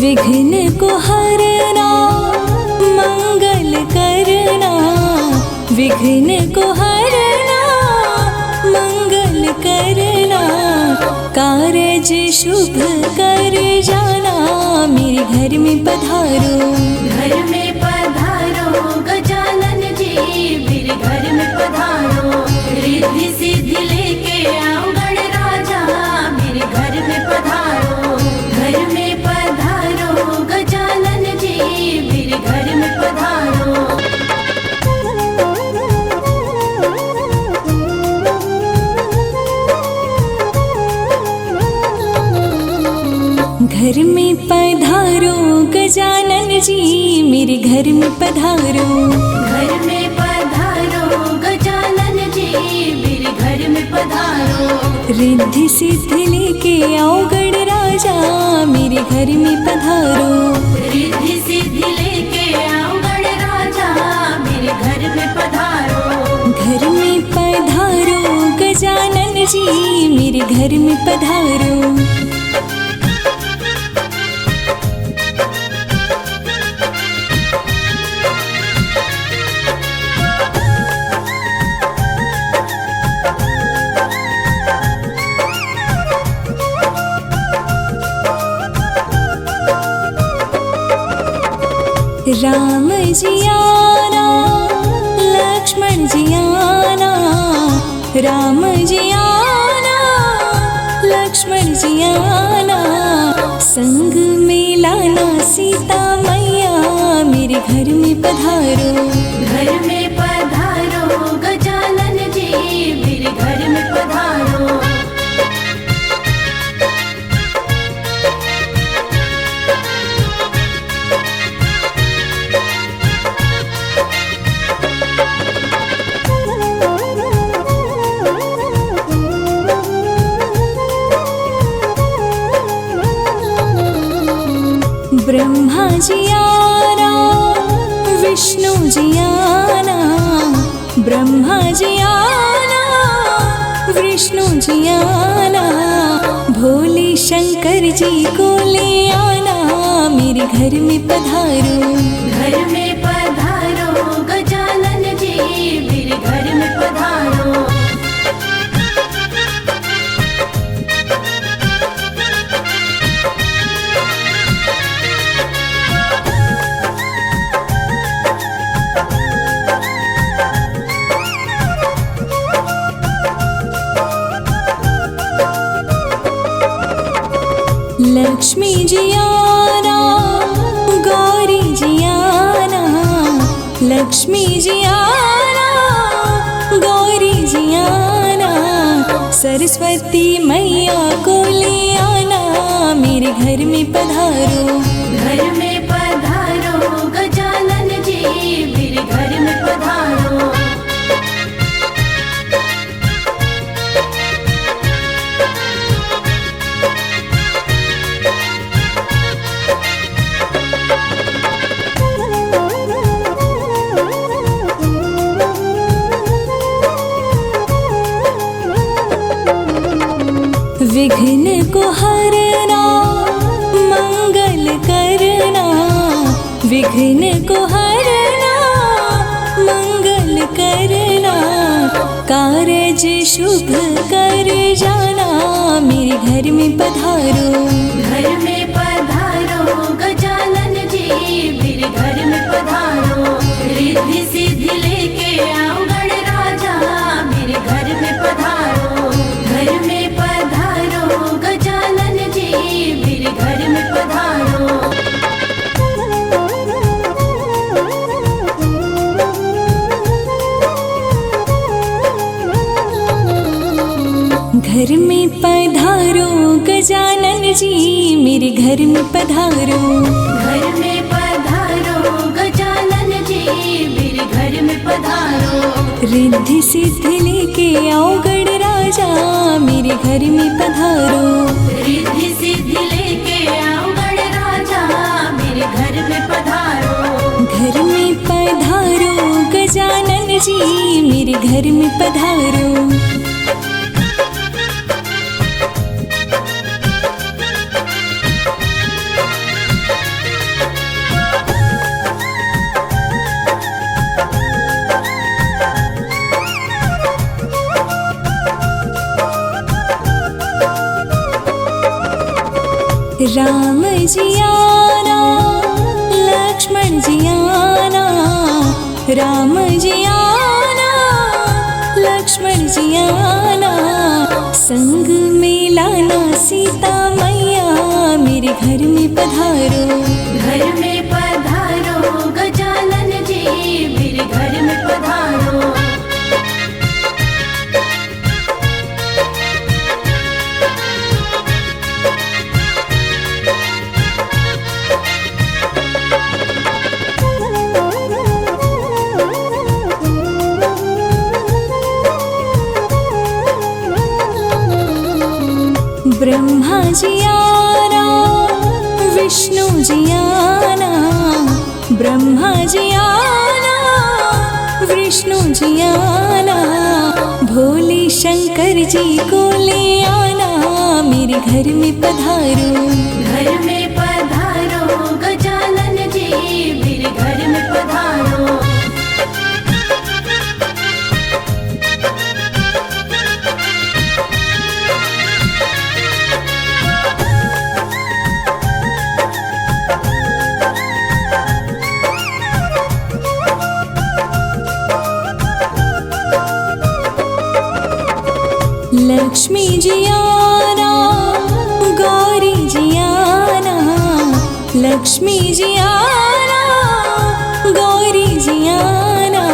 विघ्न को हरना, मंगल करना, विघ्न को हरना, मंगल करना, कारज शुभ कर जाना, मेरे घर में पधारो। घर में पधारो गजानन जी, मेरे घर में पधारो। रिद्धि सिद्धि लेके आओ गणराजा, मेरे घर में पधारो। घर में पधारो गजानन जी, मेरे घर में पधारो। घर में पधारो गजानन जी, मेरे घर में पधारो। घर में पधारो गजानन जी, मेरे घर में पधारो। रिद्धि सिद्धि लेके आओ गणराजा, मेरे घर में पधारो। रिद्धि सिद्धि लेके आओ गणराजा, मेरे घर में पधारो। घर में पधारो गजानन जी, मेरे घर में पधारो। राम जी आना, लक्ष्मण जी आना, राम जी आना, लक्ष्मण जी आना, संग में लाना सीता मैया, मेरे घर में पधारो। घर में पधारो गजानन जी, मेरे घर में पधारो। ब्रह्मा जी आना, विष्णु जी आना, ब्रह्मा जी आना, विष्णु जी आना, भोले शंकर जी को ले आना, मेरे घर में पधारो। घर में पधारो गजानन जी, मेरे घर में पधारो। लक्ष्मी जी आना, गौरी जी आना, लक्ष्मी जी आना, गौरी जी आना, सरस्वती मैया को ले आना, मेरे घर में पधारो। घर में पधारो गजानन जी, मेरे घर में पधारो। विघ्न को हरना मंगल करना, विघ्न को हरना मंगल करना, कारज शुभ कर जाना, मेरे घर में पधारो। घर में पधारो गजानन जी, मेरे घर में पधारो। रिद्धि सिद्धि लेके आओ गणराजा, मेरे घर में पधारो। घर में पधारो गजानन जी, मेरे घर में पधारो। घर में पधारो गजानन जी, मेरे घर में पधारो। घर में पधारो गजानन जी, मेरे घर में पधारो। रिद्धि सिद्धि लेके आओ गणराजा, मेरे घर में पधारो। रिद्धि सिद्धि लेके आओ गणराजा, मेरे घर में पधारो। घर में पधारो गजानन जी, मेरे घर में पधारो। राम जी आना, लक्ष्मण जी आना, राम जी आना, लक्ष्मण जी आना, संग में लाना सीता मैया, मेरे घर में पधारो। घर में पधारो गजानन जी, मेरे घर में पधारो। ब्रह्मा जी आना, विष्णु जी आना, ब्रह्मा जी आना, विष्णु जी आना, भोले शंकर जी को ले आना, मेरे घर में पधारो। घर में पधारो गजानन जी, मेरे घर में पधारो। लक्ष्मी जी आना, गौरी जी आना, लक्ष्मी जी आना, गौरी जी आना,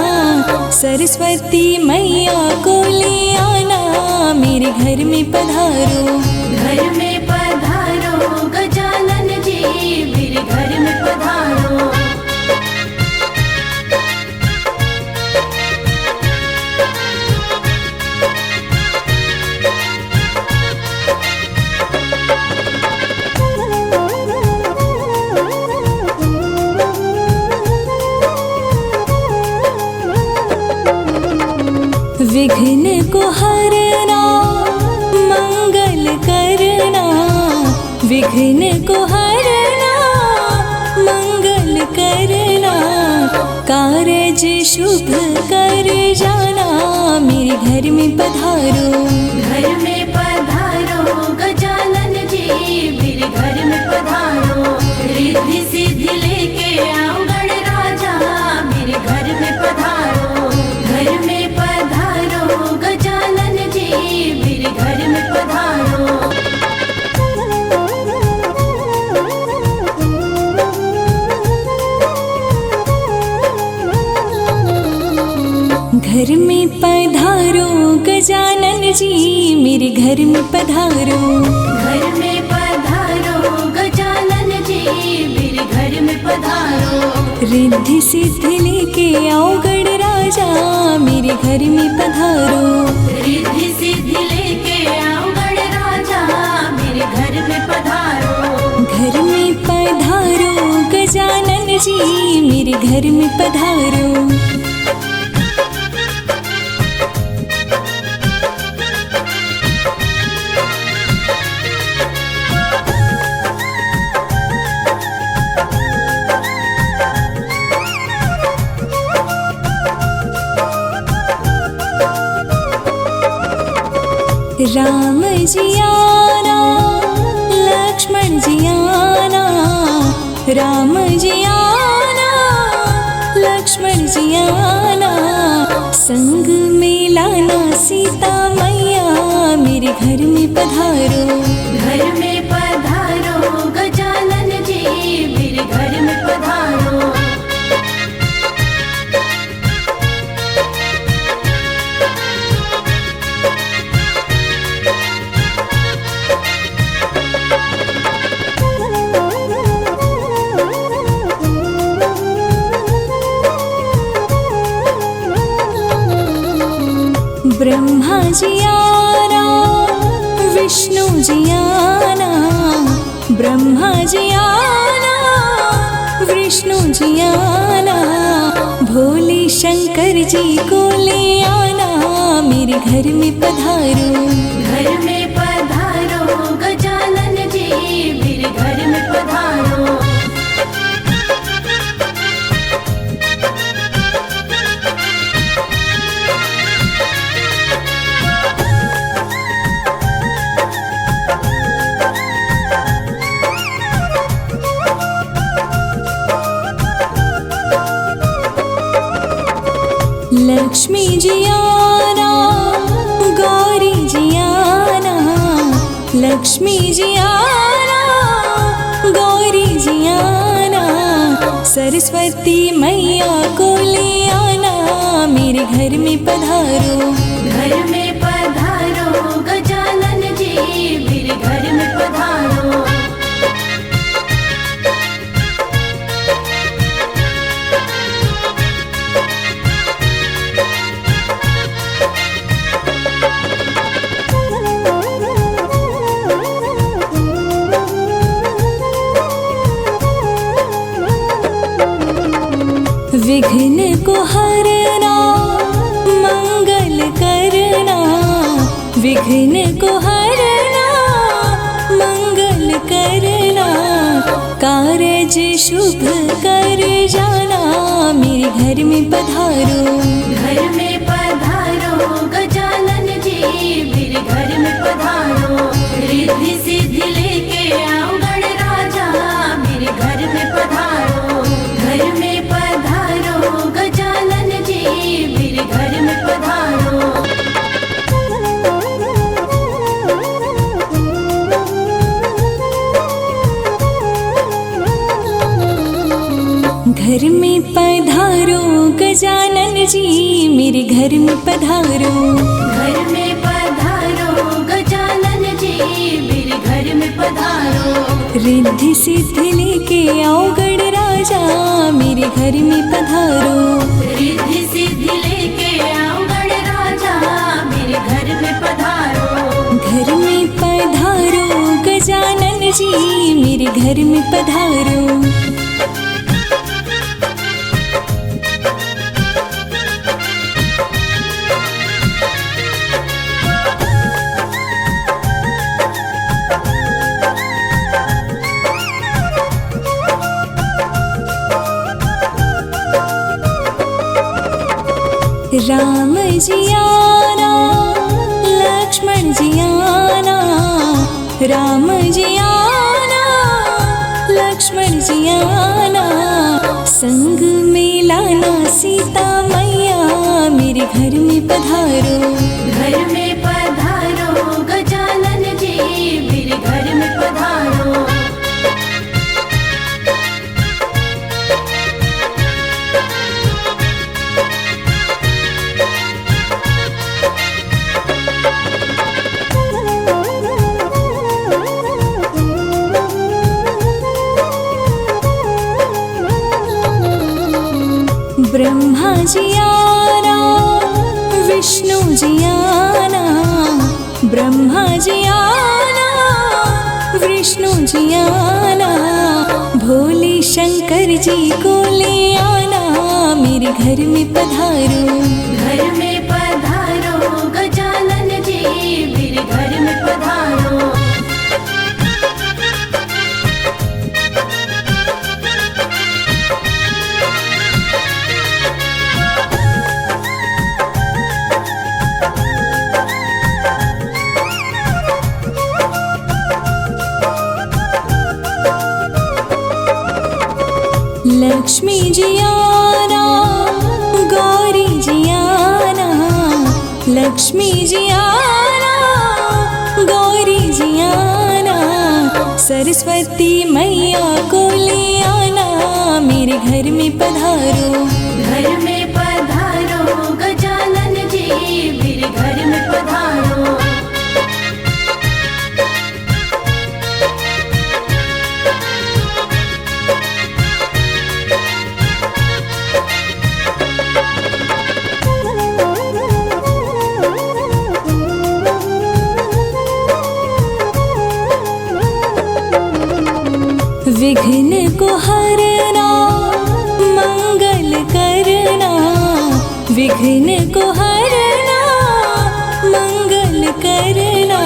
सरस्वती मैया को ले आना, मेरे घर में पधारो। घर में पधारो गजानन जी, मेरे घर में पधारो। विघ्न को हरना मंगल करना, विघ्न को हरना मंगल करना, कारज शुभ कर जाना, मेरे घर में पधारो। घर में पधारो गजानन जी, मेरे घर में पधारो। रिद्धि सिद्धि लेके आओ गणराजा, मेरे घर में पधारो। घर में पधारो गजानन जी, मेरे घर में पधारो। घर में पधारो गजानन जी, मेरे घर में पधारो। घर में पधारो गजानन जी, मेरे घर में पधारो। रिद्धि सिद्धि लेके आओ गणराजा, मेरे घर में पधारो। रिद्धि सिद्धि लेके आओ गणराजा, मेरे घर में पधारो। घर में पधारो गजानन जी, मेरे घर में पधारो। राम जी आना, लक्ष्मण जी आना, राम जी आना, लक्ष्मण जी आना, संग में लाना सीता मैया, मेरे घर में पधारो। घर में पधारो गजानन जी, मेरे घर में पधारो। ब्रह्मा जी आना, विष्णु जी आना, ब्रह्मा जी आना, विष्णु जी आना, भोले शंकर जी को ले आना, मेरे घर में पधारो। घर में पधारो गजानन जी, मेरे घर में पधारो। लक्ष्मी जी आना, गौरी जी आना, लक्ष्मी जी आना, गौरी जी आना, सरस्वती मैया को ले आना, मेरे घर में पधारो। घर में पधारो गजानन जी, मेरे घर में पधारो। विघ्न को हरना, मंगल करना, विघ्न को हरना, मंगल करना, कारज शुभ कर जाना, मेरे घर में पधारो। घर में पधारो गजानन जी, मेरे घर में पधारो। रिद्धि सिद्धि लेके आओ गणराजा, मेरे घर में पधारो। घर में पधारो गजानन जी, मेरे घर में पधारो। घर में पधारो गजानन जी, मेरे घर में पधारो। घर में पधारो गजानन जी, मेरे घर में पधारो। रिद्धि सिद्धि लेके आओ गणराजा, मेरे घर में पधारो। रिद्धि सिद्धि लेके आओ गणराजा, मेरे घर में पधारो। घर में पधारो गजानन जी, मेरे घर में पधारो। राम जी आना, लक्ष्मण जी आना, राम जी आना, लक्ष्मण जी आना, संग में लाना सीता मैया, मेरे घर में पधारो। घर में पधारो गजानन जी, मेरे घर में पधारो। ब्रह्मा जी आना, विष्णु जी आना, ब्रह्मा जी आना, विष्णु जी आना, भोले शंकर जी को ले आना, मेरे घर में पधारो। घर में पधारो गजानन जी, मेरे घर में पधारो। आना, गौरी जी आना, लक्ष्मी जी आना, गौरी जी आना, सरस्वती मैया को ले आना, मेरे घर में पधारो। घर में पधारो गजानन जी, मेरे घर में पधारो। विघ्न को हरना, मंगल करना, विघ्न को हरना, मंगल करना,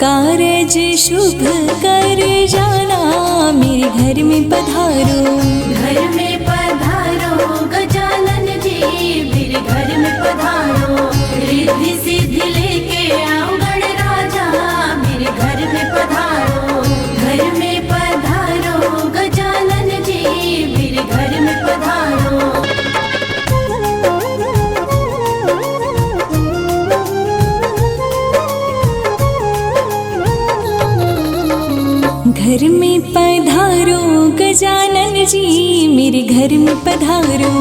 कारज शुभ कर जाना, मेरे घर में पधारो। घर में पधारो गजानन जी, मेरे घर में पधारो। रिद्धि सिद्धि लेके आओ गणराजा, मेरे घर में पधारो। घर में पधारो गजानन जी, मेरे घर में पधारो। घर में पधारो गजानन जी, मेरे घर में पधारो।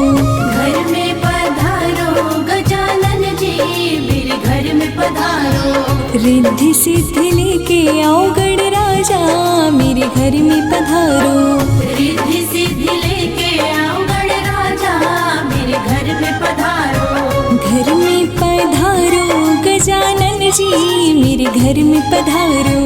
घर में पधारो गजानन जी, मेरे घर में पधारो। रिद्धि सिद्धि लेके आओ गणराजा, मेरे घर में पधारो। रिद्धि सिद्धि लेके आओ गणराजा, मेरे घर में पधारो। घर में पधारो गजानन जी, मेरे घर में पधारो।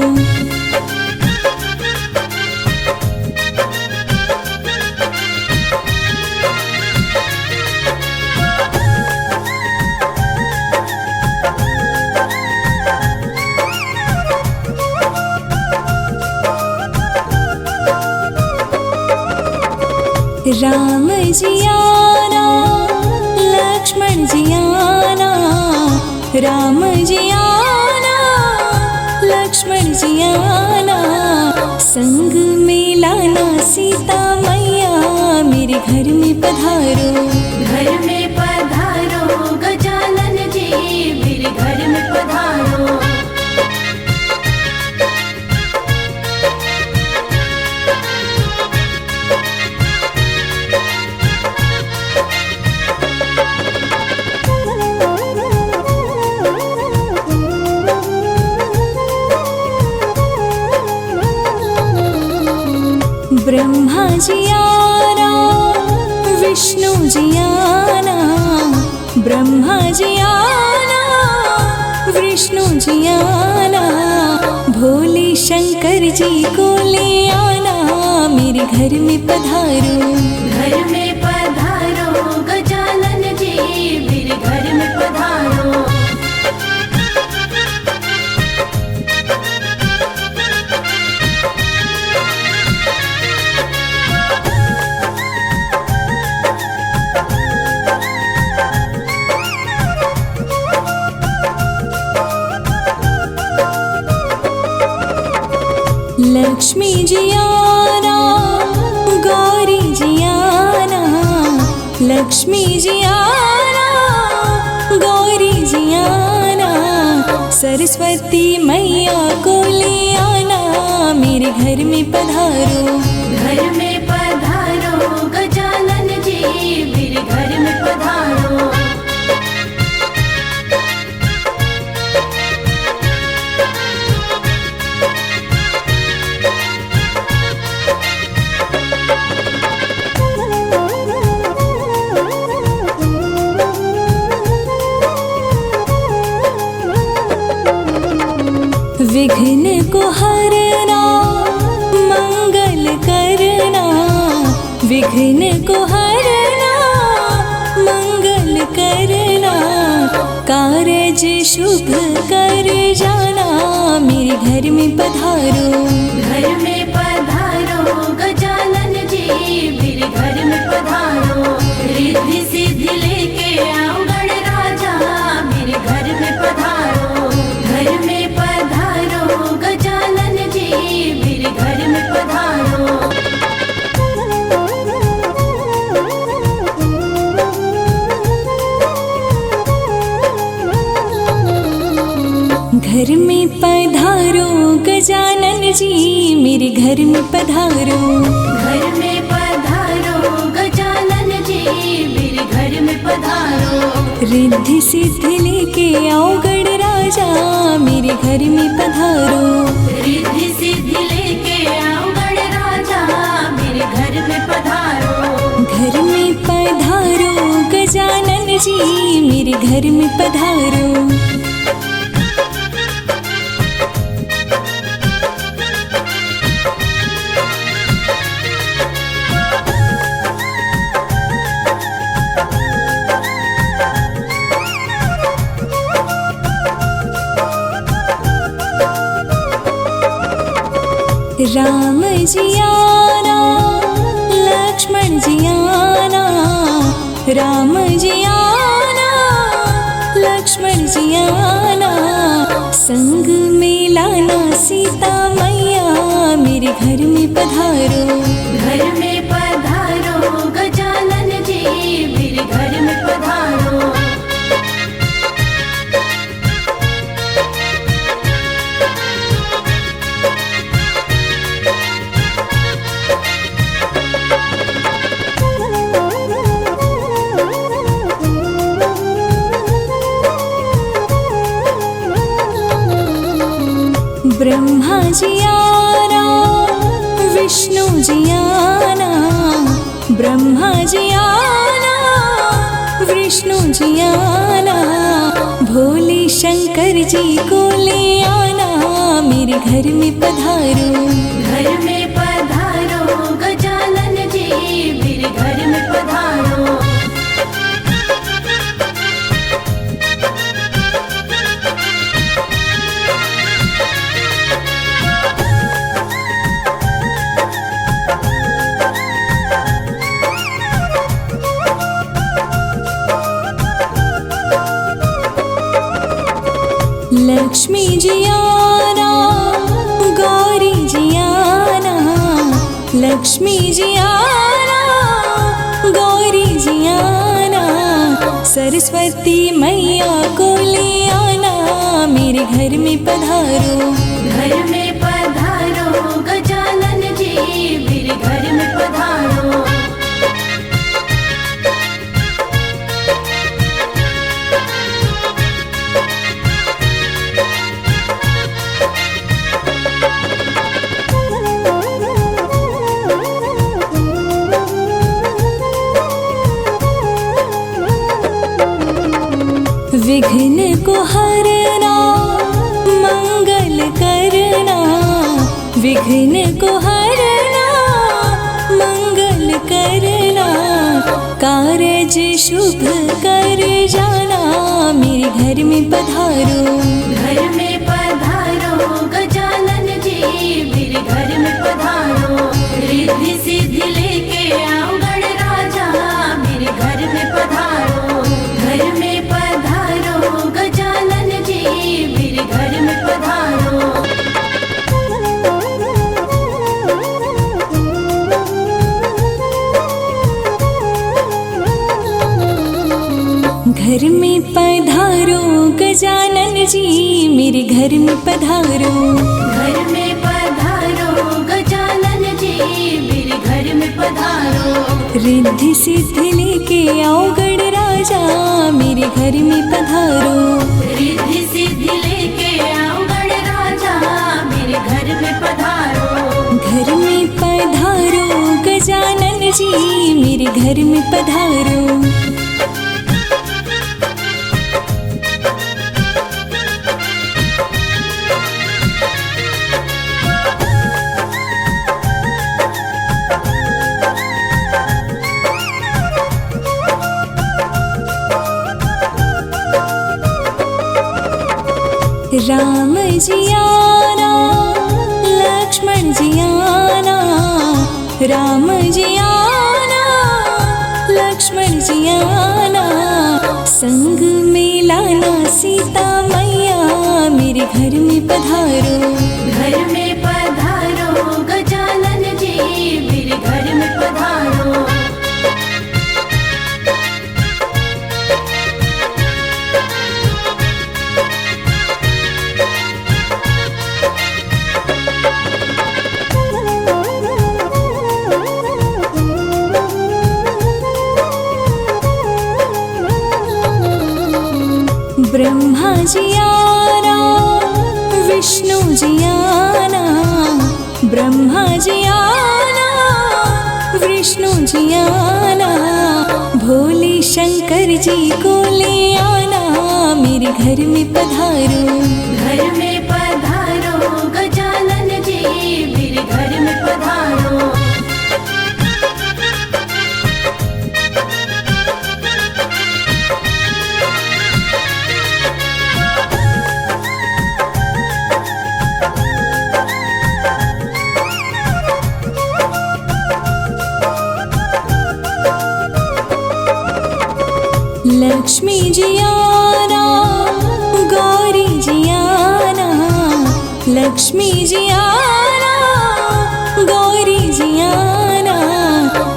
राम जी आना, लक्ष्मण जी आना, राम जी आना, लक्ष्मण जी आना, संग में लाना सीता मैया, मेरे घर में पधारो। घर में पधारो गजानन जी, मेरे घर में पधारो। ब्रह्मा जी आना, विष्णु जी आना, ब्रह्मा जी आना, विष्णु जी आना, भोले शंकर जी को ले आना, मेरे घर में पधारो। घर में पधारो गजानन जी, मेरे घर में पधारो। लक्ष्मी जी आना, गौरी जी आना, लक्ष्मी जी आना, गौरी जी आना, सरस्वती मैया को ले आना, मेरे घर में पधारो। घर में पधारो गजानन जी, मेरे घर में पधारो। विघ्न को हरना, मंगल करना, विघ्न को हरना, मंगल करना, कारज शुभ कर जाना, मेरे घर में पधारो। घर में पधारो गजानन जी, मेरे घर में पधारो। रिद्धि सिद्धि लेके आओ गणराजा, मेरे घर में पधारो। घर में पधारो गजानन जी, मेरे घर में पधारो। घर में पधारो गजानन जी मेरे घर में पधारो। घर में पधारो गजानन जी मेरे घर में पधारो। रिद्धि सिद्धि लेके आओ गणराजा मेरे घर में पधारो। रिद्धि सिद्धि लेके आओ गणराजा मेरे घर में पधारो। घर में पधारो गजानन जी मेरे घर में पधारो। राम जी आना लक्ष्मण जी आना। राम जी आना लक्ष्मण जी आना। संग में लाना सीता मैया मेरे घर में पधारो। घर में पधारो गजानन जी मेरे घर में पधारो। ब्रह्मा जी आना विष्णु जी आना। ब्रह्मा जी आना विष्णु जी आना। भोले शंकर जी को ले आना मेरे घर में पधारो। घर में पधारो गजानन जी मेरे घर में पधारो। लक्ष्मी जी आना गौरी जी आना। लक्ष्मी जी आना गौरी जी आना। सरस्वती मैया को ले आना मेरे घर में पधारो। घर में पधारो गजानन जी मेरे घर में पधारो। विघ्न को हरना मंगल करना। विघ्न को हरना मंगल करना। कारज शुभ कर जाना मेरे घर में पधारो। घर में पधारो गजानन जी मेरे घर में पधारो। रिद्धि सिद्धि लेके आओ गणराजा मेरे घर में पधारो। घर में पधारो गजानन जी मेरे घर में पधारो। घर में पधारो गजानन जी मेरे घर में पधारो। घर में पधारो गजानन जी मेरे घर में पधारो। रिद्धि सिद्धि लेके आओ गणराजा मेरे घर में पधारो। रिद्धि सिद्धि लेके आओ गणराजा मेरे घर में पधारो। घर में पधारो गजानन जी मेरे घर में पधारो। राम जी आना लक्ष्मण जी आना। राम जी आना लक्ष्मण जी आना। संग में लाना सीता मैया मेरे घर में पधारो। घर में पधारो गजानन जी मेरे घर में पधारो। ब्रह्मा जी आना, विष्णु जी आना, ब्रह्मा जी आना, विष्णु जी आना, भोले शंकर जी को ले आना, मेरे घर में पधारो। घर में पधारो गजानन जी, मेरे घर में पधारो। लक्ष्मी जी आना, गौरी जी आना, लक्ष्मी जी आना, गौरी जी आना,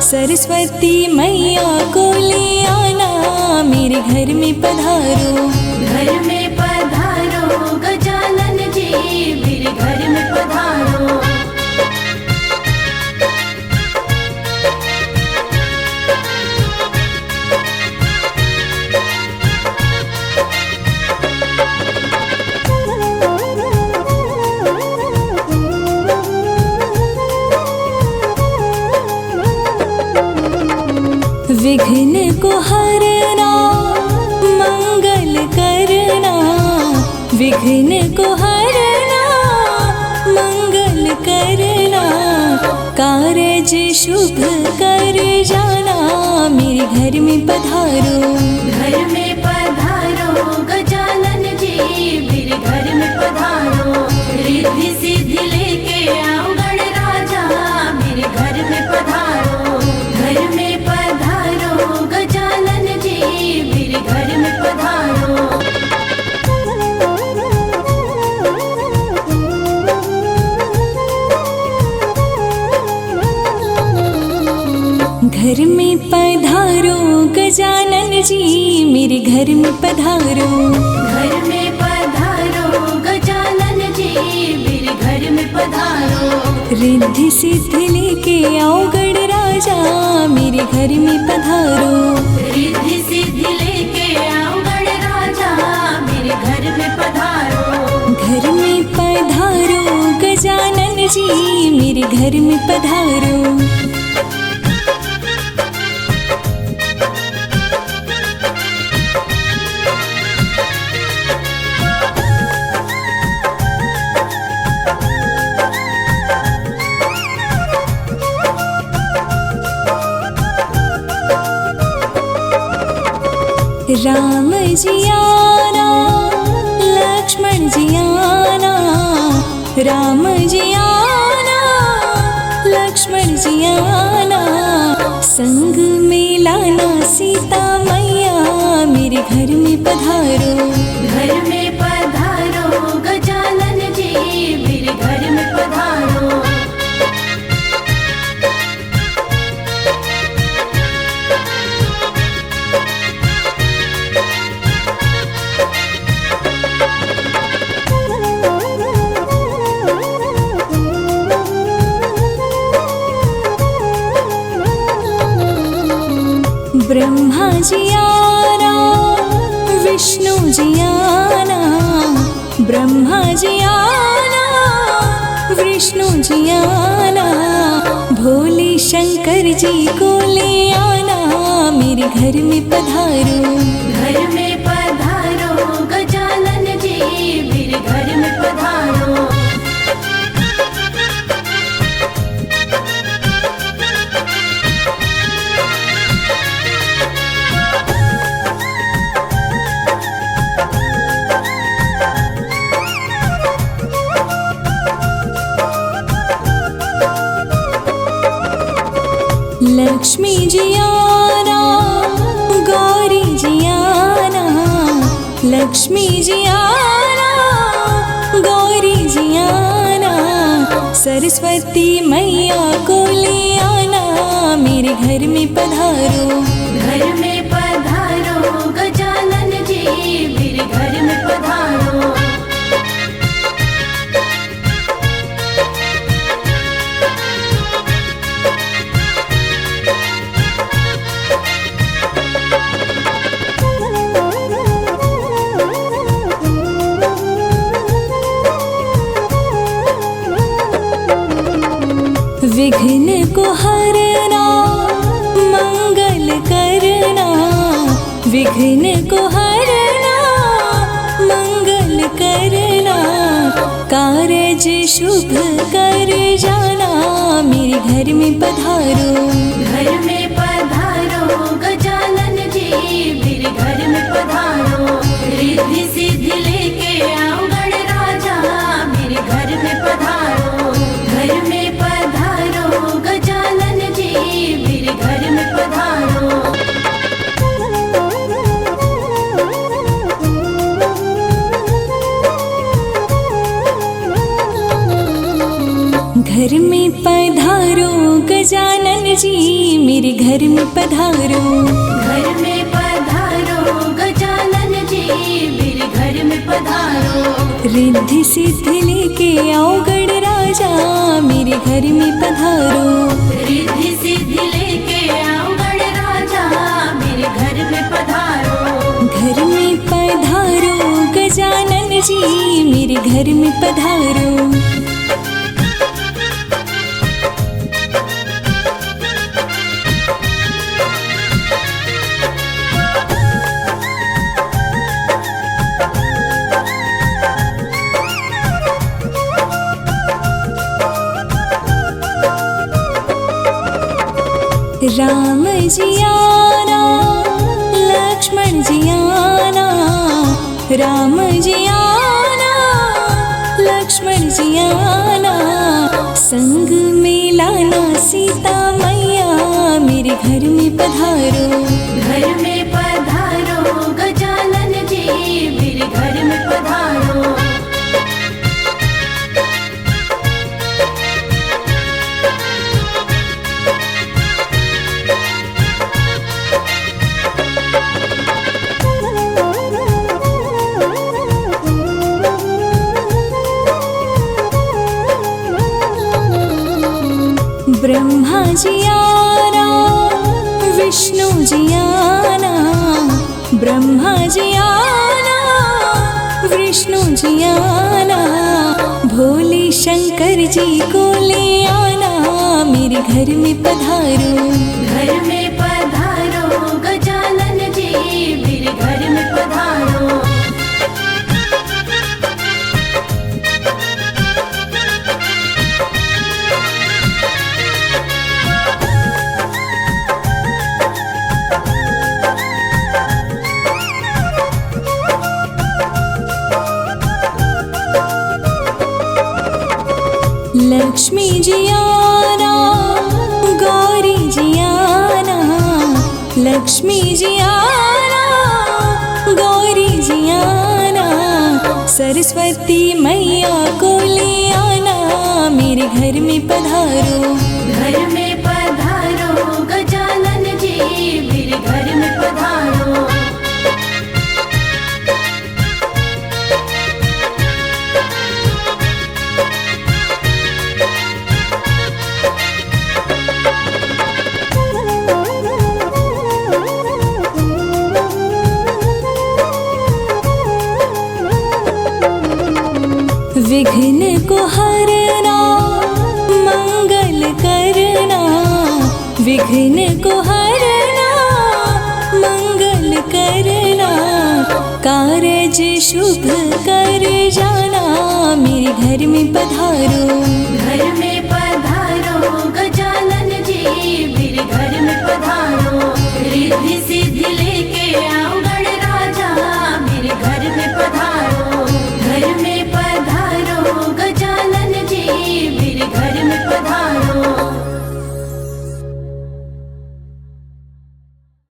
सरस्वती मैया को ले आना, मेरे घर में पधारो। घर में पधारो गजानन जी, मेरे घर में पधारो। विघ्न को हरना, मंगल करना, विघ्न को हरना, मंगल करना, कारज शुभ कर जाना, मेरे घर में पधारो। घर में पधारो गजानन जी, मेरे घर में पधारो। रिद्धि सिद्धि लेके आओ गणराजा, मेरे घर में पधारो। घर में पधारो गजानन जी, मेरे घर में पधारो। घर में पधारो गजानन जी, मेरे घर में पधारो। घर में पधारो गजानन जी, मेरे घर में पधारो। रिद्धि सिद्धि लेके आओ गणराजा, मेरे घर में पधारो। रिद्धि सिद्धि लेके आओ गणराजा, मेरे घर में पधारो। घर में पधारो गजानन जी, मेरे घर में पधारो। राम जी आना, लक्ष्मण जी आना, राम जी आना, लक्ष्मण जी आना, संग में लाना सीता मैया, मेरे घर में पधारो। घर में पधारो गजानन जी, मेरे घर में पधारो। ब्रह्मा जी आना, विष्णु जी आना, ब्रह्मा जी आना, विष्णु जी आना, भोले शंकर जी को ले आना, मेरे घर में पधारो। घर में पधारो गजानन जी, मेरे घर में पधारो। लक्ष्मी जी आना, गौरी जी आना, लक्ष्मी जी आना, गौरी जी आना, सरस्वती मैया को ले आना, मेरे घर में पधारो। घर में पधारो गजानन जी, मेरे घर में पधारो। विघ्न को हरना मंगल करना, विघ्न को हरना मंगल करना, कारज शुभ कर जाना, मेरे घर में पधारो। घर में पधारो गजानन जी, मेरे घर में पधारो। रिद्धि सिद्धि लेके आओ गणराजा, मेरे घर में पधारो। घर में पधारो गजानन जी, मेरे घर में पधारो। घर में पधारो गजानन जी, मेरे घर में पधारो। घर में पधारो गजानन जी, मेरे घर में पधारो। रिद्धि सिद्धि लेके आओ गणराजा, मेरे घर में पधारो। रिद्धि सिद्धि लेके आओ गणराजा, मेरे घर में पधारो। घर में पधारो गजानन जी, मेरे घर में पधारो। राम जी आना, लक्ष्मण जी आना, राम जी आना, लक्ष्मण जी आना, संग में लाना सीता मैया, मेरे घर में पधारो। घर में पधारो गजानन जी, मेरे घर में पधारो। ब्रह्मा जी आना, विष्णु जी आना, ब्रह्मा जी आना, विष्णु जी आना, भोले शंकर जी को ले आना, मेरे घर में पधारो। घर में पधारो गजानन जी, मेरे घर में पधारो। लक्ष्मी जी आना, गौरी जी आना, लक्ष्मी जी आना, गौरी जी आना, सरस्वती मैया को ले आना, मेरे घर में पधारो। घर में पधारो गजानन जी, मेरे घर में पधारो। विघ्न को हरना मंगल करना, विघ्न को हरना मंगल करना, कारज शुभ कर जाना, मेरे घर में पधारो। घर में पधारो गजानन जी, मेरे घर में पधारो। रिद्धि सिद्धि ले